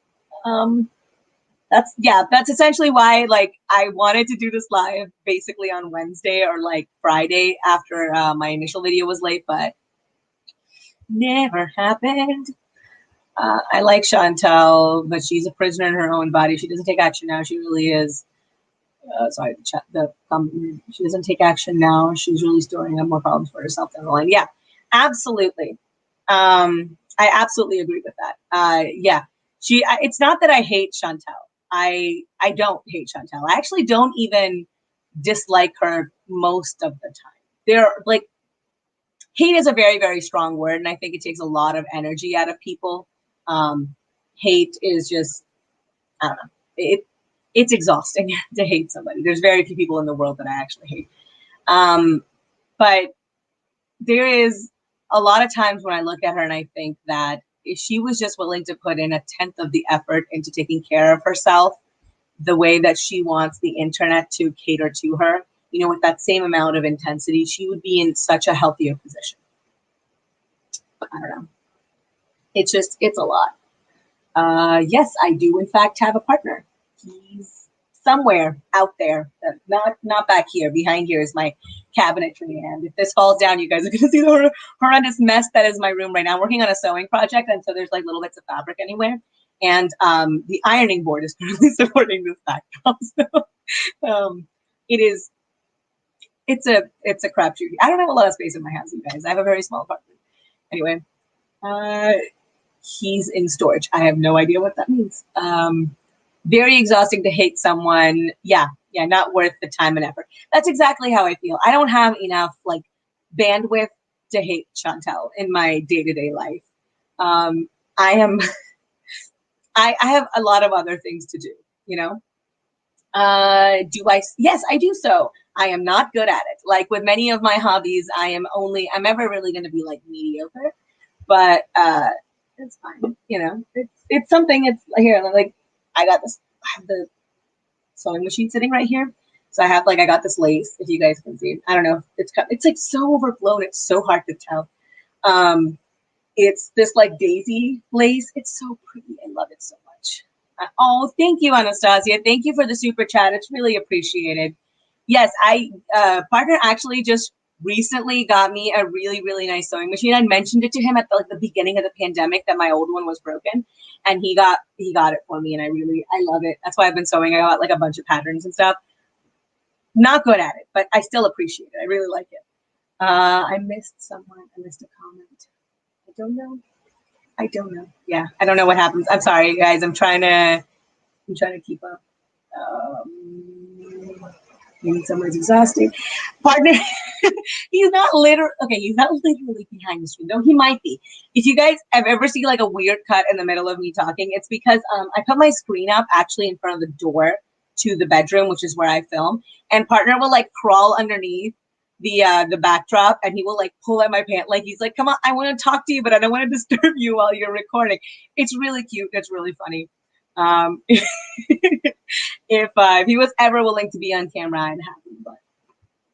That's essentially why, like, I wanted to do this live basically on Wednesday or like Friday after my initial video was late, but never happened. I like Chantal, but she's a prisoner in her own body. She doesn't take action now. She really is. She doesn't take action now. She's really storing up more problems for herself down the line. Yeah, absolutely. I absolutely agree with that. Yeah, it's not that I hate Chantal. I don't hate Chantal. I actually don't even dislike her most of the time. They're like, hate is a very, very strong word, and I think it takes a lot of energy out of people. Hate is just, I don't know. It's exhausting to hate somebody. There's very few people in the world that I actually hate. But there is a lot of times when I look at her and I think that if she was just willing to put in 1/10 of the effort into taking care of herself the way that she wants the internet to cater to her, you know, with that same amount of intensity, she would be in such a healthier position. But I don't know. It's a lot. Yes, I do in fact have a partner. He's somewhere out there, not back here. Behind here is my cabinetry, and if this falls down, you guys are going to see the horrendous mess that is my room right now. I'm working on a sewing project, and so there's like little bits of fabric anywhere, and the ironing board is currently supporting this backdrop. So it's a crapshoot. I don't have a lot of space in my house, you guys. I have a very small apartment. Anyway, he's in storage. I have no idea what that means. Very exhausting to hate someone. Yeah, not worth the time and effort. That's exactly how I feel. I don't have enough like bandwidth to hate Chantal in my day-to-day life. I have a lot of other things to do, you know? Yes, I do so. I am not good at it. Like with many of my hobbies, I'm ever really going to be like mediocre, but it's fine. You know, it's something. It's here, like I have the sewing machine sitting right here. So I got this lace, if you guys can see. I don't know. It's like so overblown. It's so hard to tell. It's this like daisy lace. It's so pretty. I love it so much. Oh, thank you, Anastasia. Thank you for the super chat. It's really appreciated. Yes, partner actually just recently got me a really, really nice sewing machine. I mentioned it to him at the beginning of the pandemic that my old one was broken, and he got it for me, and I love it. That's why I've been sewing. I got like a bunch of patterns and stuff. Not good at it, but I still appreciate it. I really like it. I missed someone. I missed a comment. I don't know. Yeah, I don't know what happens. I'm sorry, guys. I'm trying to keep up. Maybe someone's exhausted. Partner, he's not literally behind the screen, though he might be. If you guys have ever seen like a weird cut in the middle of me talking, it's because I put my screen up actually in front of the door to the bedroom, which is where I film, and partner will like crawl underneath the backdrop, and he will like pull at my pant, like he's like, come on, I want to talk to you, but I don't want to disturb you while you're recording. It's really cute. It's really funny. If he was ever willing to be on camera, I'd have him, but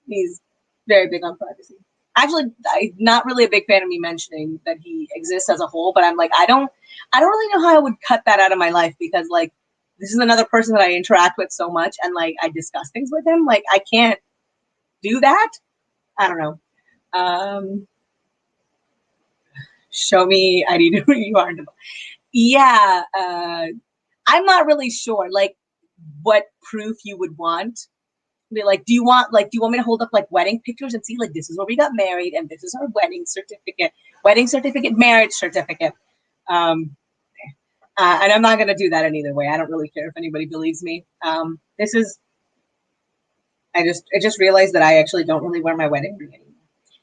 he's very big on privacy. Actually, I'm not really a big fan of me mentioning that he exists as a whole, but I'm like, I don't really know how I would cut that out of my life, because like this is another person that I interact with so much, and like I discuss things with him. Like I can't do that. I don't know. Show me ID to who you are. Yeah. I'm not really sure like what proof you would want. Be like, do you want me to hold up like wedding pictures and see like this is where we got married and this is our wedding certificate, marriage certificate. And I'm not gonna do that in either way. I don't really care if anybody believes me. I just realized that I actually don't really wear my wedding ring anymore.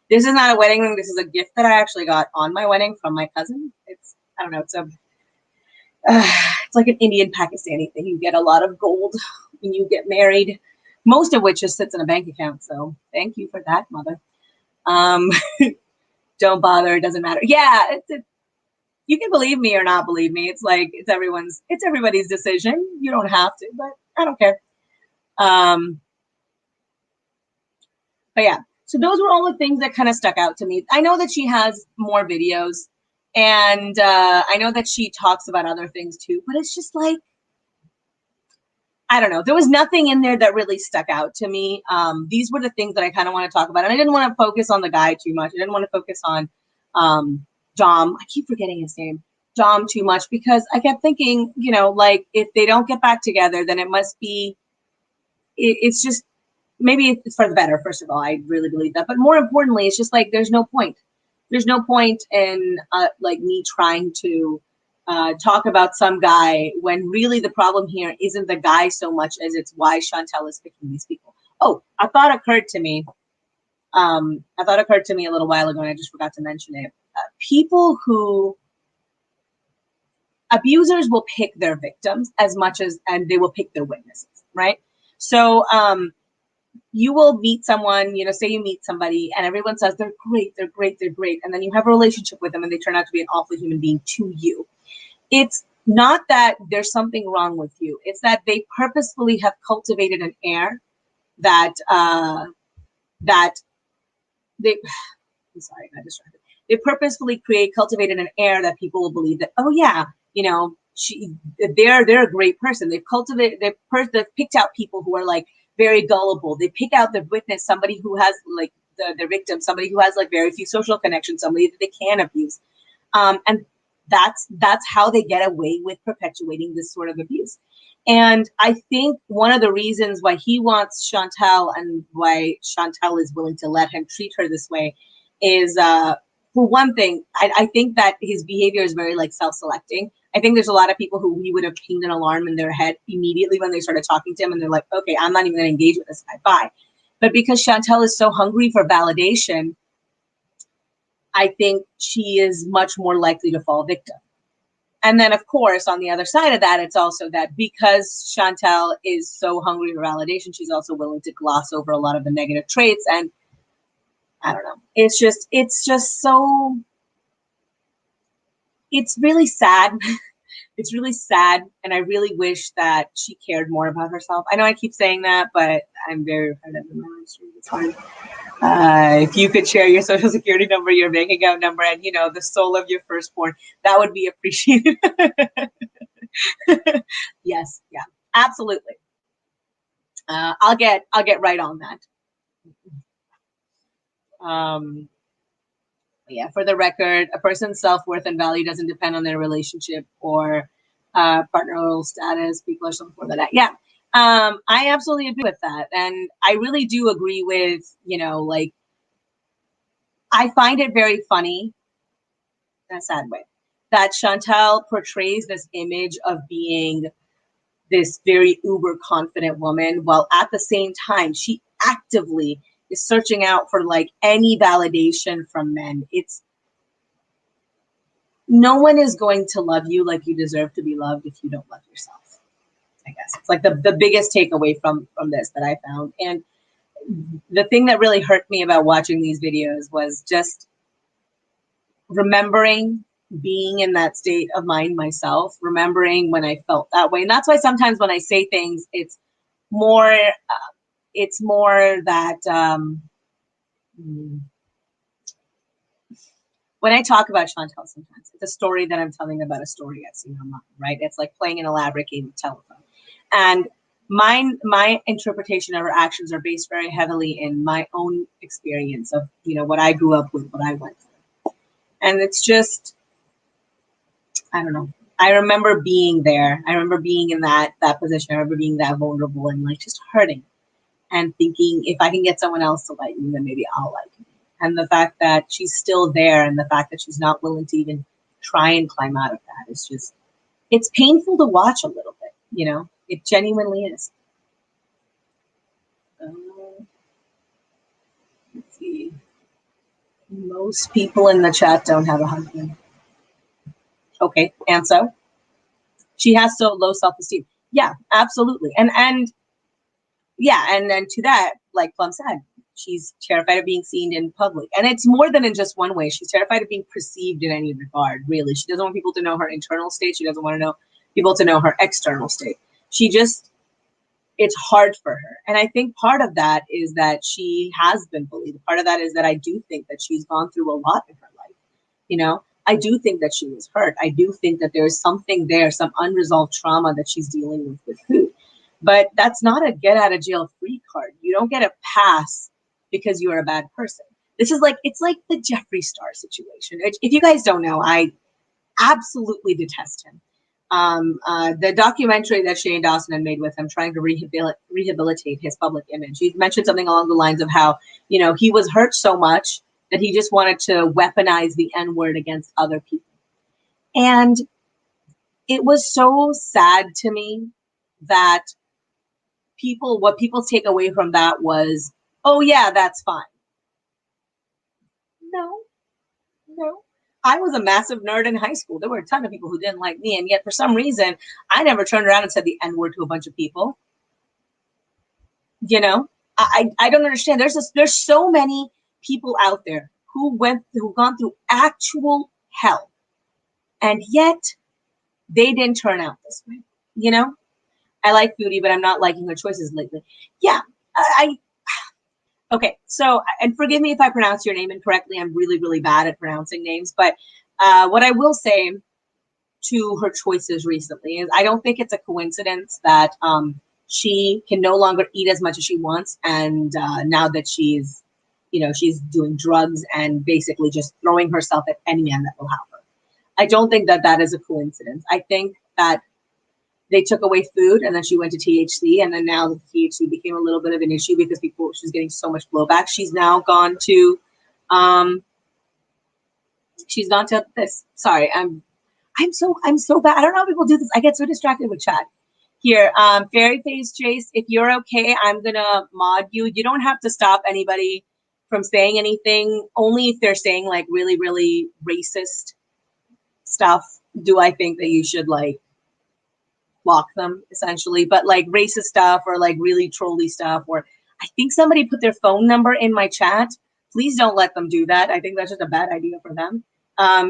This is not a wedding ring. This is a gift that I actually got on my wedding from my cousin. I don't know. It's like an Indian Pakistani thing. You get a lot of gold when you get married, most of which just sits in a bank account. So thank you for that, mother. don't bother. It doesn't matter. Yeah, you can believe me or not believe me. It's like it's everybody's decision. You don't have to, but I don't care. But yeah, so those were all the things that kind of stuck out to me. I know that she has more videos, and I know that she talks about other things too, but it's just like, I don't know. There was nothing in there that really stuck out to me. These were the things that I kind of want to talk about. And I didn't want to focus on the guy too much. I didn't want to focus on Dom. I keep forgetting his name. Dom too much, because I kept thinking, you know, like if they don't get back together, then it must be, it's just, maybe it's for the better. First of all, I really believe that. But more importantly, it's just like, there's no point. There's no point in like me trying to talk about some guy when really the problem here isn't the guy so much as it's why Chantal is picking these people. Oh, a thought occurred to me. A little while ago, and I just forgot to mention it. People who, abusers will pick their victims as much as, and they will pick their witnesses, right? So you will meet someone, you know, say you meet somebody and everyone says they're great, they're great, they're great. And then you have a relationship with them and they turn out to be an awful human being to you. It's not that there's something wrong with you. It's that they purposefully have cultivated an air that, they, I'm sorry, I got distracted. They purposefully cultivated an air that people will believe that, oh yeah, you know, they're a great person. They've picked out people who are like very gullible. They pick out the witness, somebody who has like the victim, somebody who has like very few social connections, somebody that they can abuse. And that's how they get away with perpetuating this sort of abuse. And I think one of the reasons why he wants Chantal and why Chantal is willing to let him treat her this way is, for one thing, I think that his behavior is very like self-selecting. I think there's a lot of people who he would have pinged an alarm in their head immediately when they started talking to him, and they're like, okay, I'm not even going to engage with this guy. Bye. But because Chantal is so hungry for validation, I think she is much more likely to fall victim. And then, of course, on the other side of that, it's also that because Chantal is so hungry for validation, she's also willing to gloss over a lot of the negative traits. And I don't know. It's just so, it's really sad. It's really sad. And I really wish that she cared more about herself. I know I keep saying that, but I'm very repetitive in my live stream. It's fine. If you could share your social security number, your bank account number, and, you know, the soul of your firstborn, that would be appreciated. Yes. Yeah, absolutely. I'll get right on that. Yeah, for the record, a person's self-worth and value doesn't depend on their relationship or partner status. People are so for that. Yeah, I absolutely agree with that. And I really do agree with, you know, like, I find it very funny, in a sad way, that Chantal portrays this image of being this very uber confident woman, while at the same time, she actively is searching out for like any validation from men. It's, no one is going to love you like you deserve to be loved if you don't love yourself. I guess it's like the biggest takeaway from this that I found. And the thing that really hurt me about watching these videos was just remembering being in that state of mind myself, remembering when I felt that way. And that's why sometimes when I say things, it's more that when I talk about Chantal, sometimes it's a story that I'm telling about a story I've seen online, right? It's like playing an elaborate game of telephone. And my interpretation of her actions are based very heavily in my own experience of, you know, what I grew up with, what I went through. And it's just, I don't know. I remember being there. I remember being in that position. I remember being that vulnerable and like just hurting and thinking, if I can get someone else to like me, then maybe I'll like me. And the fact that she's still there and the fact that she's not willing to even try and climb out of that is just, it's painful to watch a little bit, you know? It genuinely is. Let's see. Most people in the chat don't have a husband. Okay, and so? She has so low self-esteem. Yeah, absolutely. And yeah, and then to that, like Plum said, She's terrified of being seen in public. And it's more than in just one way. She's terrified of being perceived in any regard, really. She doesn't want people to know her internal state. She doesn't want to know people to know her external state. It's hard for her. And I think part of that is that she has been bullied. Part of that is that I do think that she's gone through a lot in her life. You know, I do think that she was hurt. I do think that there's something there, some unresolved trauma that she's dealing with food. But that's not a get out of jail free card. You don't get a pass because you're a bad person. This is like, it's like the Jeffree Star situation. If you guys don't know, I absolutely detest him. The documentary that Shane Dawson had made with him, trying to rehabilitate his public image, he mentioned something along the lines of how, you know, he was hurt so much that he just wanted to weaponize the N-word against other people. And it was so sad to me that what people take away from that was, oh yeah, that's fine. No. I was a massive nerd in high school. There were a ton of people who didn't like me. And yet for some reason, I never turned around and said the N-word to a bunch of people. You know, I don't understand. There's so many people out there who've gone through actual hell. And yet they didn't turn out this way. You know, I like Foodie, but I'm not liking her choices lately. Yeah, okay, so, and forgive me if I pronounce your name incorrectly. I'm really, really bad at pronouncing names. But what I will say to her choices recently is I don't think it's a coincidence that she can no longer eat as much as she wants. And now that she's, you know, she's doing drugs and basically just throwing herself at any man that will help her. I don't think that that is a coincidence. I think that they took away food and then she went to THC, and then now the THC became a little bit of an issue because she's getting so much blowback. She's now gone to this. Sorry, I'm so bad. I don't know how people do this. I get so distracted with chat. Here, Fairy Face Chase, if you're okay, I'm gonna mod you. You don't have to stop anybody from saying anything, only if they're saying like really, really racist stuff. Do I think that you should like block them essentially? But like racist stuff or like really trolly stuff, or I think somebody put their phone number in my chat. Please don't let them do that. I think that's just a bad idea for them.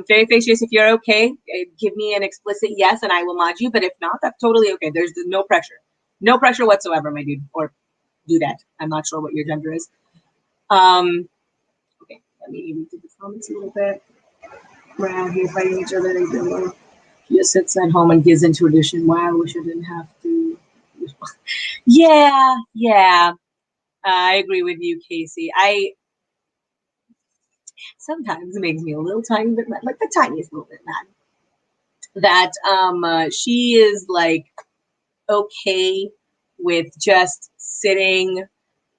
Fairy Face Chase, if you're okay, give me an explicit yes and I will mod you. But if not, that's totally okay. There's no pressure. No pressure whatsoever, my dude. Or do that. I'm not sure what your gender is. Okay, let me read through the comments a little bit. We're out here fighting each other. He just sits at home and gives into tradition. Wow, I wish I didn't have to. Yeah. I agree with you, Casey. Sometimes it makes me a little tiny bit mad, like the tiniest little bit mad, that she is like okay with just sitting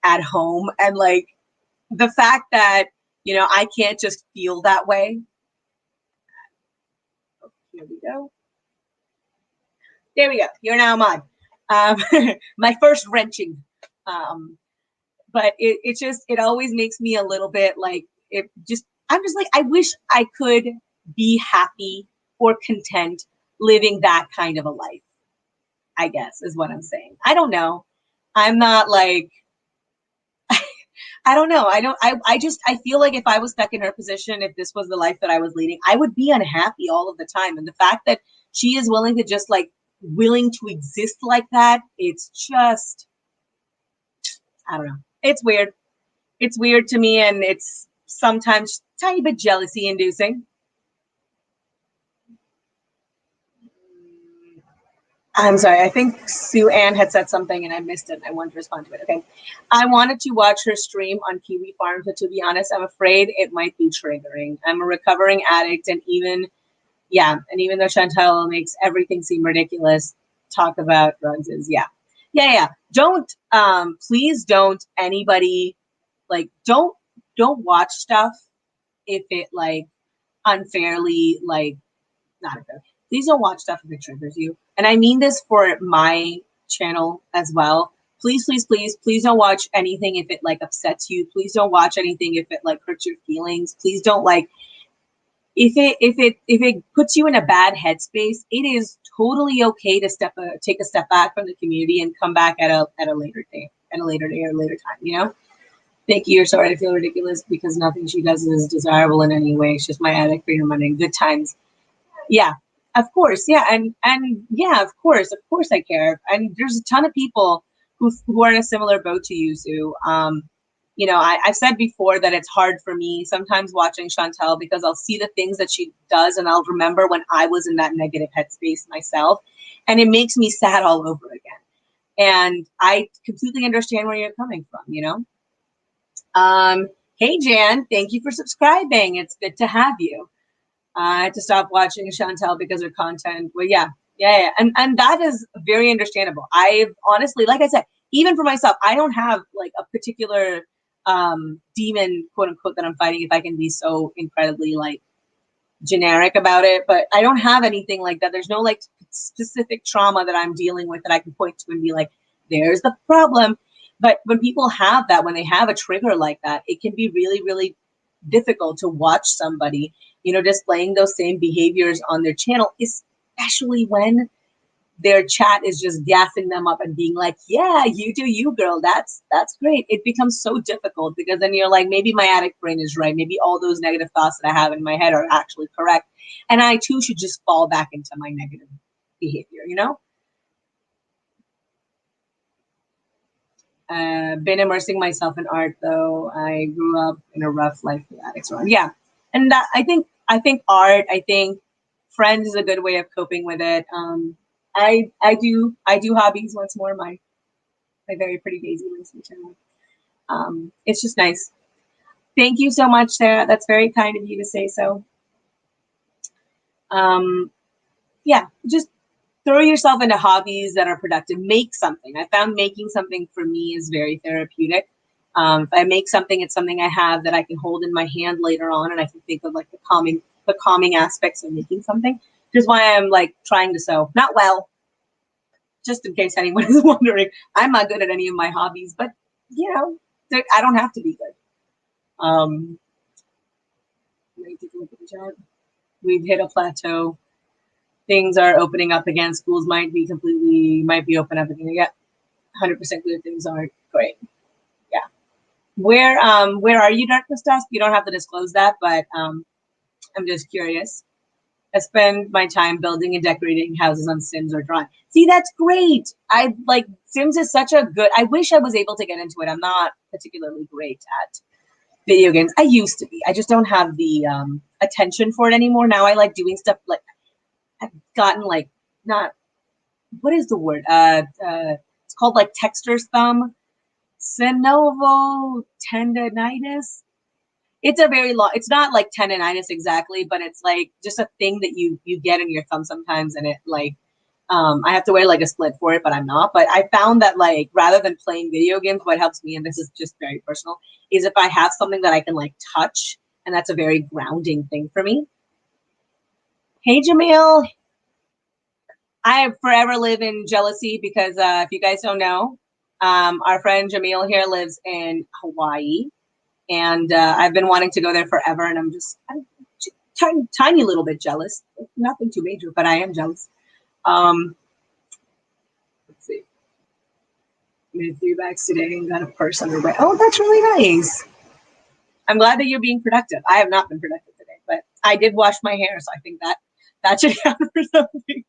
at home, and like the fact that, you know, I can't just feel that way. Oh, here we go. There we go. You're now mod. My first wrenching. But it always makes me a little bit like, I'm just like, I wish I could be happy or content living that kind of a life, I guess is what I'm saying. I don't know. I'm not like, I don't know. I feel like if I was stuck in her position, if this was the life that I was leading, I would be unhappy all of the time. And the fact that she is willing to exist like that, it's just, I don't know. It's weird. It's weird to me, and it's sometimes tiny bit jealousy inducing. I'm sorry. I think Sue Ann had said something and I missed it. And I wanted to respond to it. Okay. I wanted to watch her stream on Kiwi Farm, but to be honest, I'm afraid it might be triggering. I'm a recovering addict, and even though Chantal makes everything seem ridiculous, talk about drugs is Don't please don't anybody don't watch stuff if it like unfairly not unfair. Please don't watch stuff if it triggers you. And I mean this for my channel as well. Please don't watch anything if it like upsets you. Please don't watch anything if it like hurts your feelings. Please don't if it puts you in a bad headspace. It is totally okay to take a step back from the community and come back at a later day or later time, you know? Thank you. You're sorry to feel ridiculous because nothing she does is desirable in any way. It's just my addict for your money. Good times. Yeah, of course. Yeah, and yeah, of course I care. And there's a ton of people who are in a similar boat to you, Sue. You know, I've said before that it's hard for me sometimes watching Chantal because I'll see the things that she does and I'll remember when I was in that negative headspace myself, and it makes me sad all over again. And I completely understand where you're coming from, you know. Hey Jan, thank you for subscribing. It's good to have you. I had to stop watching Chantal because her content. Well, yeah. And that is very understandable. I've honestly, like I said, even for myself, I don't have like a particular demon, quote unquote, that I'm fighting, if I can be so incredibly like generic about it. But I don't have anything like that. There's no like specific trauma that I'm dealing with that I can point to and be like, there's the problem. But when people have that, when they have a trigger like that, it can be really, really difficult to watch somebody, you know, displaying those same behaviors on their channel, especially when their chat is just gassing them up and being like, yeah, you do you, girl. That's great. It becomes so difficult because then you're like, maybe my addict brain is right. Maybe all those negative thoughts that I have in my head are actually correct. And I too should just fall back into my negative behavior, you know? Been immersing myself in art though. I grew up in a rough life with addicts around. Yeah. And that I think art, I think friends is a good way of coping with it. I do hobbies once more, my very pretty Daisy Lacey channel. It's just nice. Thank you so much, Sarah. That's very kind of you to say so. Yeah, just throw yourself into hobbies that are productive. Make something. I found making something for me is very therapeutic. If I make something, it's something I have that I can hold in my hand later on, and I can think of like the calming aspects of making something. Which is why I'm like trying to sew. Not well, just in case anyone is wondering. I'm not good at any of my hobbies, but you know, I don't have to be good. Let me take a look at the chat. We've hit a plateau. Things are opening up again. Schools might be open up again. Yeah, 100% clear things aren't great. Yeah. Where are you, Darkness Dusk? You don't have to disclose that, but I'm just curious. I spend my time building and decorating houses on Sims or drawing. See, that's great. I like Sims is such a good. I wish I was able to get into it. I'm not particularly great at video games. I used to be. I just don't have the attention for it anymore. Now I like doing stuff like I've gotten like not what is the word? It's called like texter's thumb, synovial tendonitis. It's a very long. It's not like tendonitis exactly, but it's like just a thing that you get in your thumb sometimes, and it like I have to wear like a splint for it, but I'm not. But I found that like rather than playing video games, what helps me, and this is just very personal, is if I have something that I can like touch, and that's a very grounding thing for me. Hey, Jamil. I forever live in jealousy because if you guys don't know, our friend Jamil here lives in Hawaii, and I've been wanting to go there forever, and I'm just tiny little bit jealous. Nothing too major, but I am jealous. Let's see. Made 3 bags today and got a purse under my. Oh, that's really nice. I'm glad that you're being productive. I have not been productive today, but I did wash my hair, so I think that should count for something.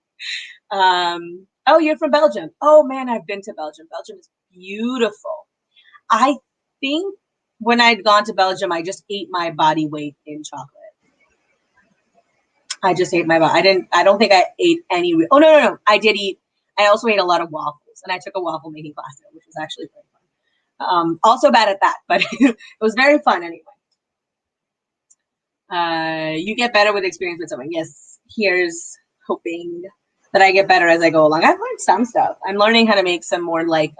Oh, you're from Belgium. Oh man, I've been to Belgium. Belgium is beautiful. I think when I'd gone to Belgium, I just ate my body weight in chocolate. I just ate my body. I don't think I ate any. Oh, no. I did eat. I also ate a lot of waffles, and I took a waffle making class there, which was actually very fun. Also bad at that, but it was very fun anyway. You get better with experience with someone. Yes, here's hoping that I get better as I go along. I've learned some stuff. I'm learning how to make some more like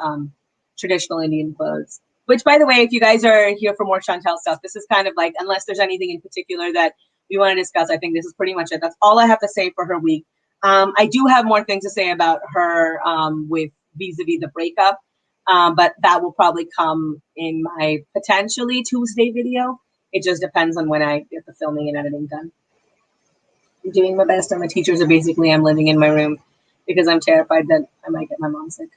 traditional Indian clothes. Which, by the way, if you guys are here for more Chantal stuff, this is kind of like, unless there's anything in particular that we want to discuss, I think this is pretty much it. That's all I have to say for her week. I do have more things to say about her with vis-a-vis the breakup, but that will probably come in my potentially Tuesday video. It just depends on when I get the filming and editing done. I'm doing my best, and my teachers are basically, I'm living in my room because I'm terrified that I might get my mom sick.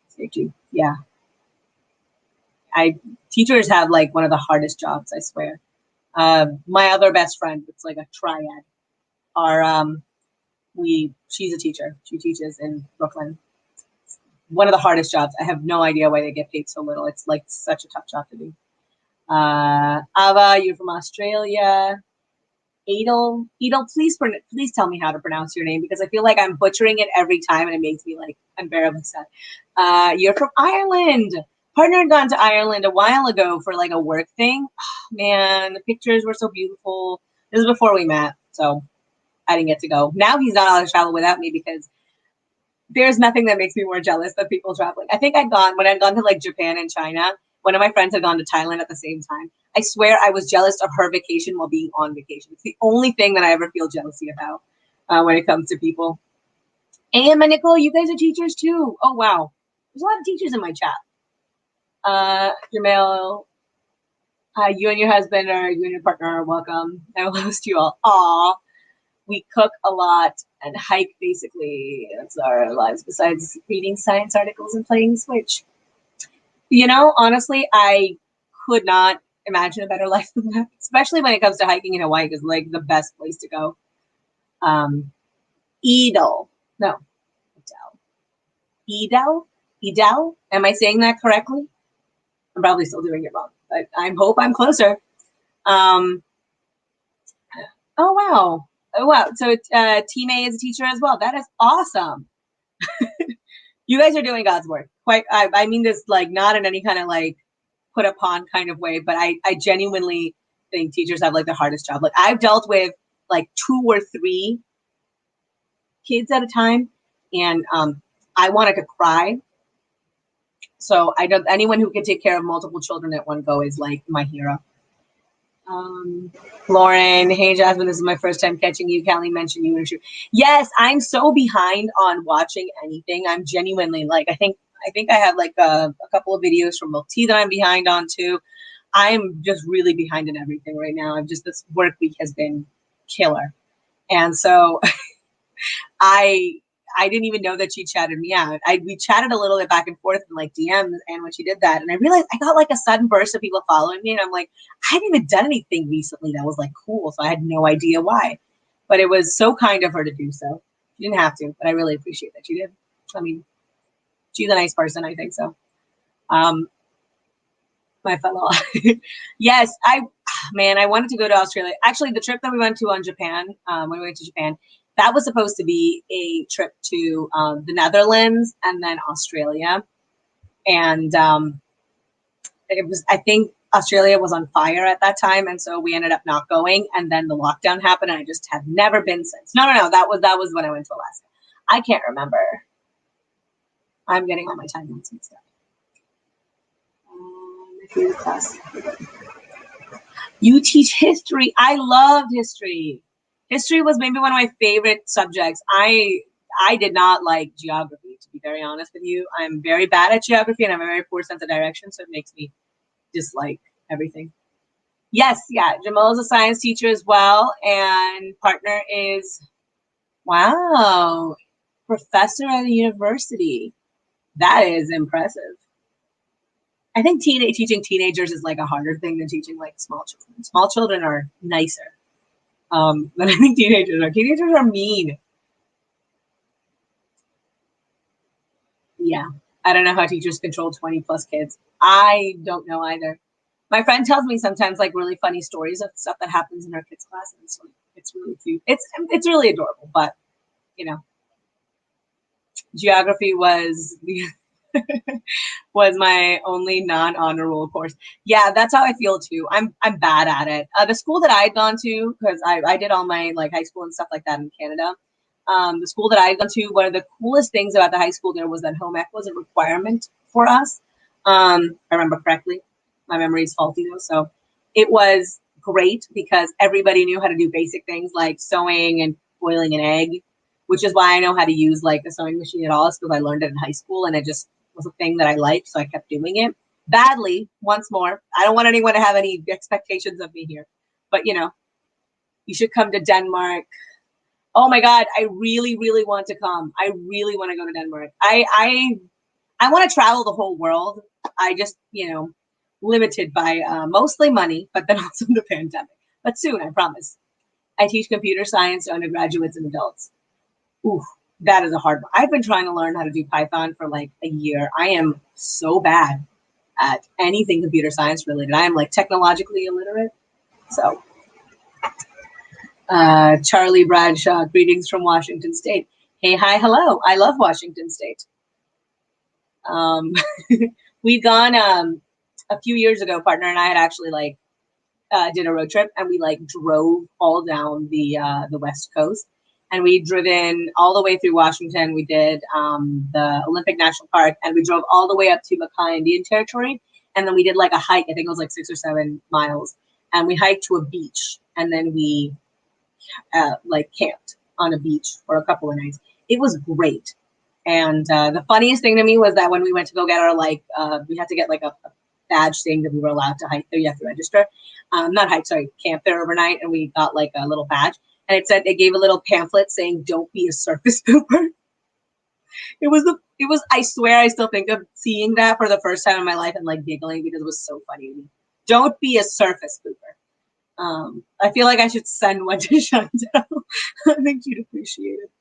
Safety. Yeah. Teachers have like one of the hardest jobs, I swear. My other best friend, it's like a triad. She's a teacher. She teaches in Brooklyn. One of the hardest jobs. I have no idea why they get paid so little. It's like such a tough job to do. Ava, you're from Australia. Adel, please tell me how to pronounce your name, because I feel like I'm butchering it every time and it makes me like unbearably sad. You're from Ireland. Partner had gone to Ireland a while ago for like a work thing. Oh, man, the pictures were so beautiful. This is before we met, so I didn't get to go. Now he's not allowed to travel without me, because there's nothing that makes me more jealous than people traveling. I think when I'd gone to like Japan and China, one of my friends had gone to Thailand at the same time. I swear I was jealous of her vacation while being on vacation. It's the only thing that I ever feel jealousy about when it comes to people. And Nicole, you guys are teachers too. Oh, wow. There's a lot of teachers in my chat. Jamel, you and your husband or you and your partner are welcome. I will host you all. Aw. We cook a lot and hike, basically. That's our lives, besides reading science articles and playing Switch. You know, honestly, I could not imagine a better life than that, especially when it comes to hiking in Hawaii, is like the best place to go. Edel. Am I saying that correctly? I'm probably still doing it wrong, but I hope I'm closer. Oh, wow. Oh, wow. So Team A is a teacher as well. That is awesome. You guys are doing God's work. I mean this like not in any kind of like put upon kind of way, but I genuinely think teachers have like the hardest job. Like I've dealt with like 2 or 3 kids at a time, and I wanted to cry. So anyone who can take care of multiple children at one go is like my hero. Lauren, hey Jasmine, this is my first time catching you. Callie mentioned you in a shoot. Yes, I'm so behind on watching anything. I'm genuinely like, I think I have like a couple of videos from Milk Tea that I'm behind on too. I'm just really behind in everything right now. This work week has been killer. And so I didn't even know that she chatted me out. We chatted a little bit back and forth in like DMs, and when she did that, and I realized I got like a sudden burst of people following me, and I'm like, I hadn't even done anything recently that was like cool, so I had no idea why. But it was so kind of her to do so. She didn't have to, but I really appreciate that she did. I mean, she's a nice person, I think so. My fellow. Yes, I wanted to go to Australia. Actually, the trip that we went to on Japan, when we went to Japan, that was supposed to be a trip to the Netherlands and then Australia. And I think Australia was on fire at that time. And so we ended up not going. And then the lockdown happened, and I just have never been since. No. That was when I went to Alaska. I can't remember. I'm getting all my timelines mixed up. My favorite class. You teach history. I loved history. History was maybe one of my favorite subjects. I did not like geography, to be very honest with you. I'm very bad at geography, and I have a very poor sense of direction, so it makes me dislike everything. Yes, yeah. Jamal is a science teacher as well, and partner is, wow, professor at a university. That is impressive. I think teaching teenagers is like a harder thing than teaching like small children. Small children are nicer. But I think teenagers are mean. Yeah. I don't know how teachers control 20 plus kids. I don't know either. My friend tells me sometimes like really funny stories of stuff that happens in her kids' class, and it's really cute. It's really adorable, but you know, geography was was my only non-honor roll course. Yeah, that's how I feel too. I'm bad at it. The school that I had gone to, because I did all my like high school and stuff like that in Canada. The school that I had gone to, one of the coolest things about the high school there was that home ec was a requirement for us. I remember correctly. My memory is faulty though, so it was great because everybody knew how to do basic things like sewing and boiling an egg, which is why I know how to use like the sewing machine at all, because I learned it in high school and it just was a thing that I liked, so I kept doing it badly. Once more, I don't want anyone to have any expectations of me here, but you know, you should come to Denmark. Oh my God, I really, really want to come. I really want to go to Denmark. I want to travel the whole world. I just, you know, limited by mostly money, but then also the pandemic. But soon, I promise. I teach computer science to undergraduates and adults. Ooh, that is a hard one. I've been trying to learn how to do Python for like a year. I am so bad at anything computer science related. I am like technologically illiterate. So, Charlie Bradshaw, greetings from Washington State. Hey, hi, hello. I love Washington State. We've gone a few years ago, partner and I had actually like did a road trip, and we like drove all down the West Coast, and we driven all the way through Washington. We did the Olympic National Park, and we drove all the way up to Mackay Indian Territory, and then we did like a hike. I think it was like 6 or 7 miles, and we hiked to a beach, and then we like camped on a beach for a couple of nights. It was great. And the funniest thing to me was that when we went to go get our like, we had to get like a badge saying that we were allowed to hike there. You have to register. Not hike, sorry, camp there overnight. And we got like a little badge. And it said, they gave a little pamphlet saying, don't be a surface pooper. It was, I swear, I still think of seeing that for the first time in my life and like giggling because it was so funny to me. Don't be a surface pooper. I feel like I should send one to Chantal. I think she'd appreciate it.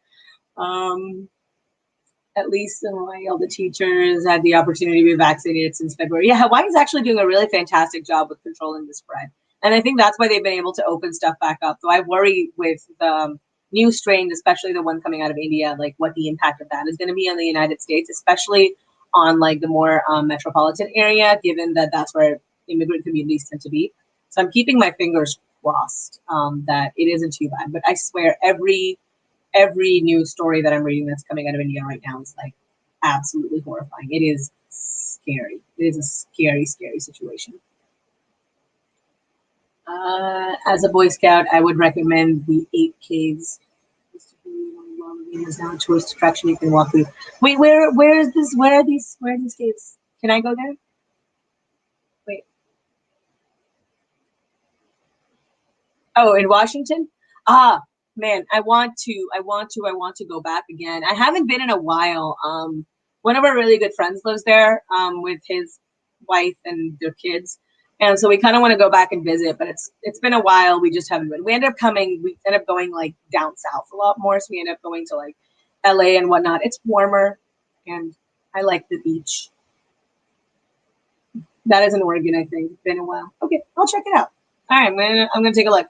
At least in Hawaii, all the teachers had the opportunity to be vaccinated since February. Yeah, Hawaii is actually doing a really fantastic job with controlling the spread. And I think that's why they've been able to open stuff back up. So I worry with the new strains, especially the one coming out of India, like what the impact of that is going to be on the United States, especially on like the more metropolitan area, given that that's where immigrant communities tend to be. So I'm keeping my fingers crossed that it isn't too bad. But I swear every news story that I'm reading that's coming out of India right now is like absolutely horrifying. It is scary. It is a scary, scary situation. As a Boy Scout, I would recommend the 8 Caves. It's now a tourist attraction you can walk through. Wait, where is this? Where are these caves? Can I go there? Wait. Oh, in Washington? Ah, man, I want to go back again. I haven't been in a while. One of our really good friends lives there with his wife and their kids. And so we kind of want to go back and visit, but it's been a while. We just haven't been. We end up going like down south a lot more. So we end up going to like LA and whatnot. It's warmer and I like the beach. That is in Oregon, I think. It's been a while. Okay, I'll check it out. All right, I'm gonna take a look.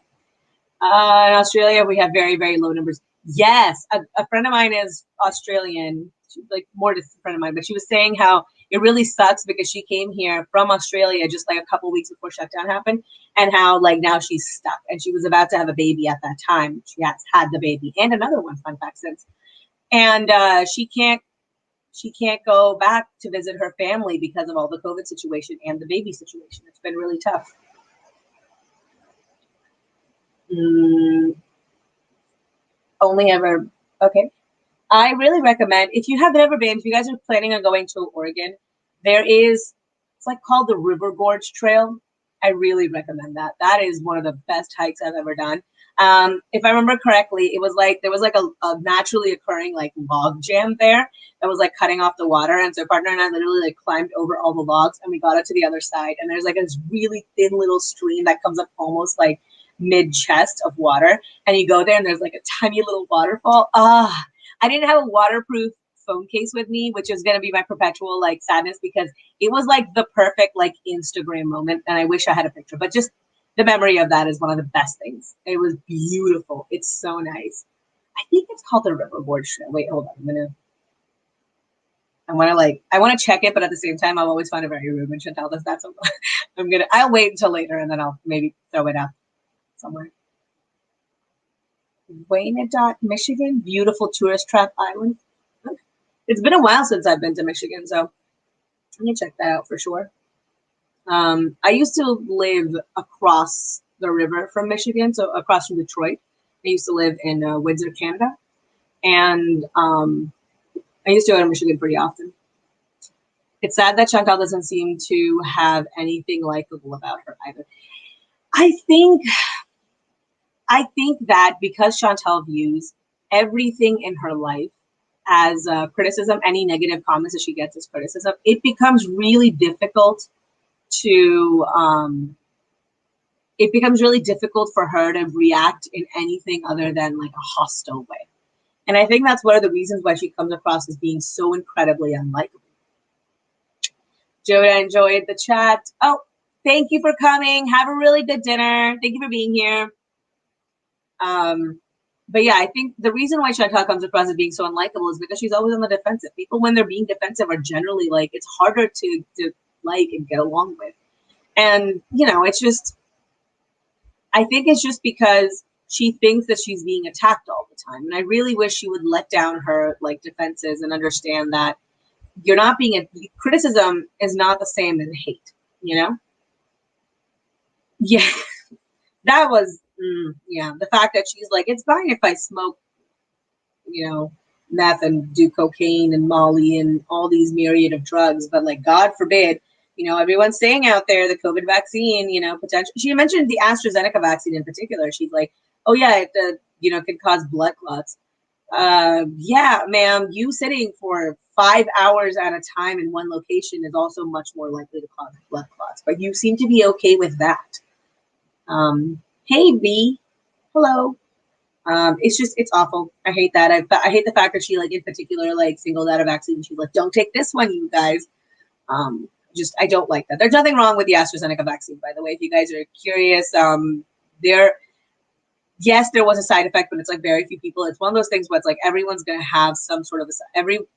In Australia, we have very, very low numbers. Yes, a friend of mine is Australian. She's like more distant friend of mine, but she was saying how it really sucks because she came here from Australia just like a couple weeks before shutdown happened, and how like now she's stuck, and she was about to have a baby at that time. She has had the baby and another one, fun fact, since, and she can't go back to visit her family because of all the COVID situation and the baby situation. It's been really tough. Only ever, okay. I really recommend, if you have ever been, if you guys are planning on going to Oregon, it's like called the River Gorge Trail. I really recommend that. That is one of the best hikes I've ever done. If I remember correctly, it was like, there was like a naturally occurring like log jam there that was like cutting off the water. And so partner and I literally like climbed over all the logs and we got out to the other side. And there's like this really thin little stream that comes up almost like mid chest of water. And you go there and there's like a tiny little waterfall. I didn't have a waterproof phone case with me, which is going to be my perpetual like sadness because it was like the perfect like Instagram moment. And I wish I had a picture, but just the memory of that is one of the best things. It was beautiful. It's so nice. I think it's called the River Gorge Trail. Wait, hold on. I want to check it, but at the same time, I've always found it very rude when Chantal does that. So I'll wait until later and then I'll maybe throw it up somewhere. Wayandotte, Michigan, beautiful tourist trap island. It's been a while since I've been to Michigan, so I'm gonna check that out for sure. I used to live across the river from Michigan, so across from Detroit. I used to live in Windsor, Canada, and I used to go to Michigan pretty often. It's sad that Chantal doesn't seem to have anything likable about her either. I think that because Chantal views everything in her life as criticism, any negative comments that she gets as criticism, it becomes really difficult to, it becomes really difficult for her to react in anything other than like a hostile way. And I think that's one of the reasons why she comes across as being so incredibly unlikable. Joda enjoyed the chat. Oh, thank you for coming. Have a really good dinner. Thank you for being here. But yeah, I think the reason why Chantal comes across as being so unlikable is because she's always on the defensive. People, when they're being defensive, are generally like, it's harder to like and get along with. And, you know, it's just, I think it's just because she thinks that she's being attacked all the time. And I really wish she would let down her like defenses and understand that you're not being, criticism is not the same as hate, you know? Yeah, that was, yeah. The fact that she's like, it's fine if I smoke, you know, meth and do cocaine and Molly and all these myriad of drugs, but like, God forbid, you know, everyone's saying out there the COVID vaccine, you know, potential. She mentioned the AstraZeneca vaccine in particular. She's like, oh yeah, it, you know, could cause blood clots. Yeah, ma'am, you sitting for 5 hours at a time in one location is also much more likely to cause blood clots. But you seem to be okay with that. Hey B, hello. It's just, it's awful. I hate that. I hate the fact that she like in particular like singled out a vaccine. She's like, don't take this one, you guys. Just I don't like that. There's nothing wrong with the AstraZeneca vaccine, by the way. If you guys are curious, yes, there was a side effect, but it's like very few people. It's one of those things where it's like everyone's gonna have some sort of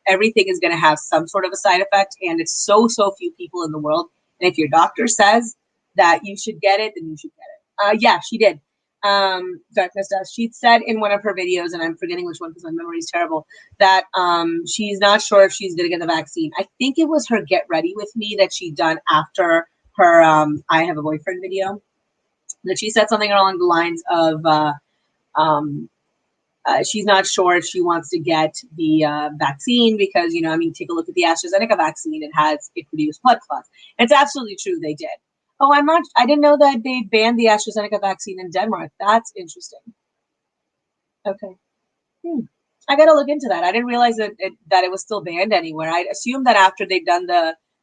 everything is gonna have some sort of a side effect, and it's so few people in the world. And if your doctor says that you should get it, then you should get it. Yeah, she did. Darkness Dust. She said in one of her videos, and I'm forgetting which one because my memory is terrible, that she's not sure if she's gonna get the vaccine. I think it was her Get Ready With Me that she done after her I Have a Boyfriend video. That she said something along the lines of she's not sure if she wants to get the vaccine because, you know, I mean, take a look at the AstraZeneca vaccine. It produced blood clots. It's absolutely true. They did. Oh, I didn't know that they banned the AstraZeneca vaccine in Denmark. That's interesting. Okay. I got to look into that. I didn't realize that it was still banned anywhere. I assumed that after they'd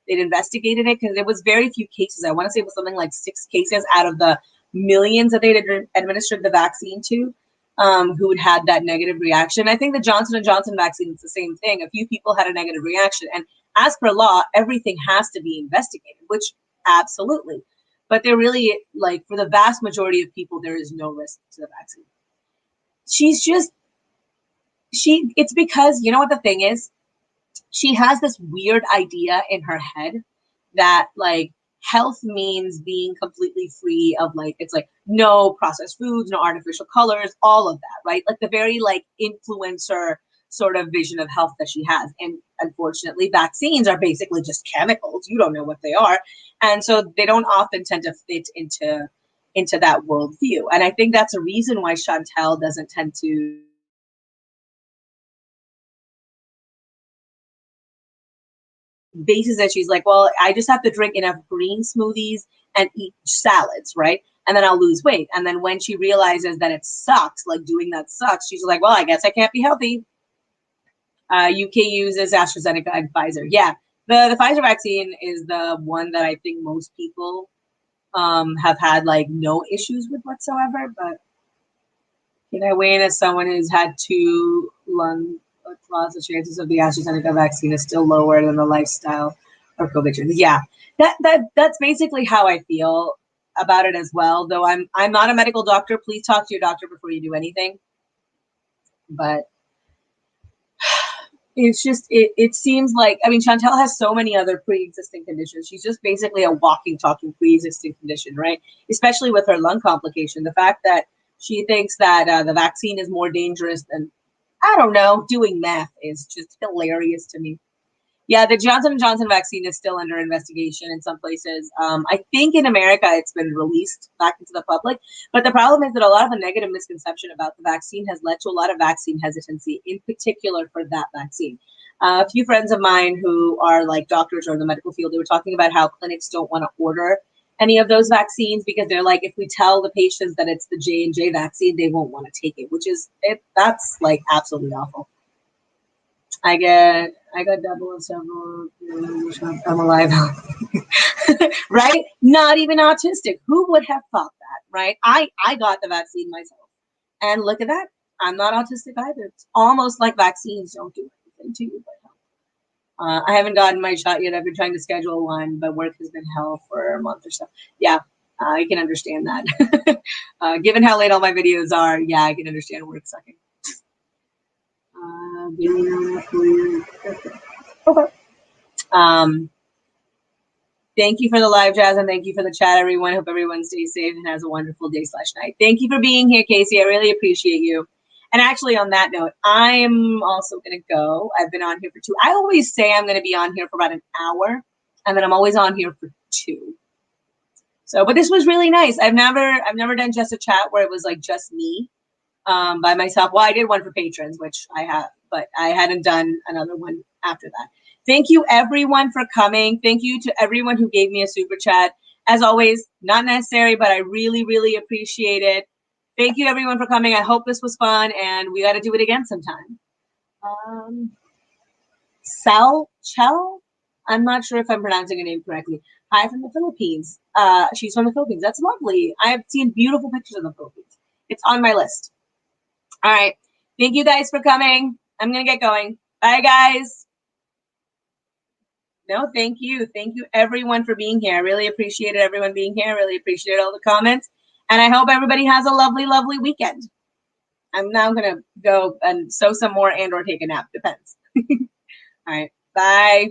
investigated it, because it was very few cases. I want to say it was something like 6 cases out of the millions that they'd administered the vaccine to, who had that negative reaction. I think the Johnson & Johnson vaccine is the same thing. A few people had a negative reaction. And as per law, everything has to be investigated, which absolutely. But they're really, like, for the vast majority of people, there is no risk to the vaccine. It's because, you know what the thing is? She has this weird idea in her head that like health means being completely free of like, it's like no processed foods, no artificial colors, all of that, right? Like the very like influencer sort of vision of health that she has. And unfortunately, vaccines are basically just chemicals. You don't know what they are. And so they don't often tend to fit into that worldview. And I think that's a reason why Chantal doesn't tend to basis that she's like, well, I just have to drink enough green smoothies and eat salads, right? And then I'll lose weight. And then when she realizes that it sucks, like doing that sucks, she's like, well, I guess I can't be healthy. UK uses AstraZeneca and Pfizer. Yeah, the Pfizer vaccine is the one that I think most people have had like no issues with whatsoever. But can I weigh in as someone who's had 2 lung clots? The chances of the AstraZeneca vaccine is still lower than the lifestyle or COVID. Yeah, that's basically how I feel about it as well. Though I'm not a medical doctor. Please talk to your doctor before you do anything. But it's just it seems like, I mean, Chantal has so many other pre-existing conditions. She's just basically a walking, talking pre-existing condition, right? Especially with her lung complication. The fact that she thinks that the vaccine is more dangerous than, I don't know, doing meth is just hilarious to me. Yeah, the Johnson & Johnson vaccine is still under investigation in some places. I think in America it's been released back into the public. But the problem is that a lot of the negative misconception about the vaccine has led to a lot of vaccine hesitancy, in particular for that vaccine. A few friends of mine who are like doctors or in the medical field, they were talking about how clinics don't want to order any of those vaccines because they're like, if we tell the patients that it's the J&J vaccine, they won't want to take it, which is, that's like absolutely awful. I got double and several. I'm alive. Right? Not even autistic. Who would have thought that, right? I got the vaccine myself. And look at that. I'm not autistic either. It's almost like vaccines don't do anything to you. But I haven't gotten my shot yet. I've been trying to schedule one, but work has been hell for a month or so. Yeah, I can understand that. Given how late all my videos are, yeah, I can understand work sucking. Okay. Thank you for the live, Jazz, and thank you for the chat, everyone. Hope everyone stays safe and has a wonderful day/night. Thank you for being here, Casey. I really appreciate you. And actually, on that note, I'm also going to go. I've been on here for 2. I always say I'm going to be on here for about an hour, and then I'm always on here for 2. So, but this was really nice. I've never done just a chat where it was like just me by myself. Well, I did one for patrons, which I have, but I hadn't done another one after that. Thank you, everyone, for coming. Thank you to everyone who gave me a super chat. As always, not necessary, but I really, really appreciate it. Thank you, everyone, for coming. I hope this was fun, and we got to do it again sometime. Chel? I'm not sure if I'm pronouncing her name correctly. Hi from the Philippines. She's from the Philippines. That's lovely. I have seen beautiful pictures of the Philippines. It's on my list. All right. Thank you guys for coming. I'm going to get going. Bye, guys. No, thank you. Thank you, everyone, for being here. I really appreciated everyone being here. I really appreciated all the comments. And I hope everybody has a lovely, lovely weekend. I'm now going to go and sew some more and or take a nap. Depends. All right. Bye.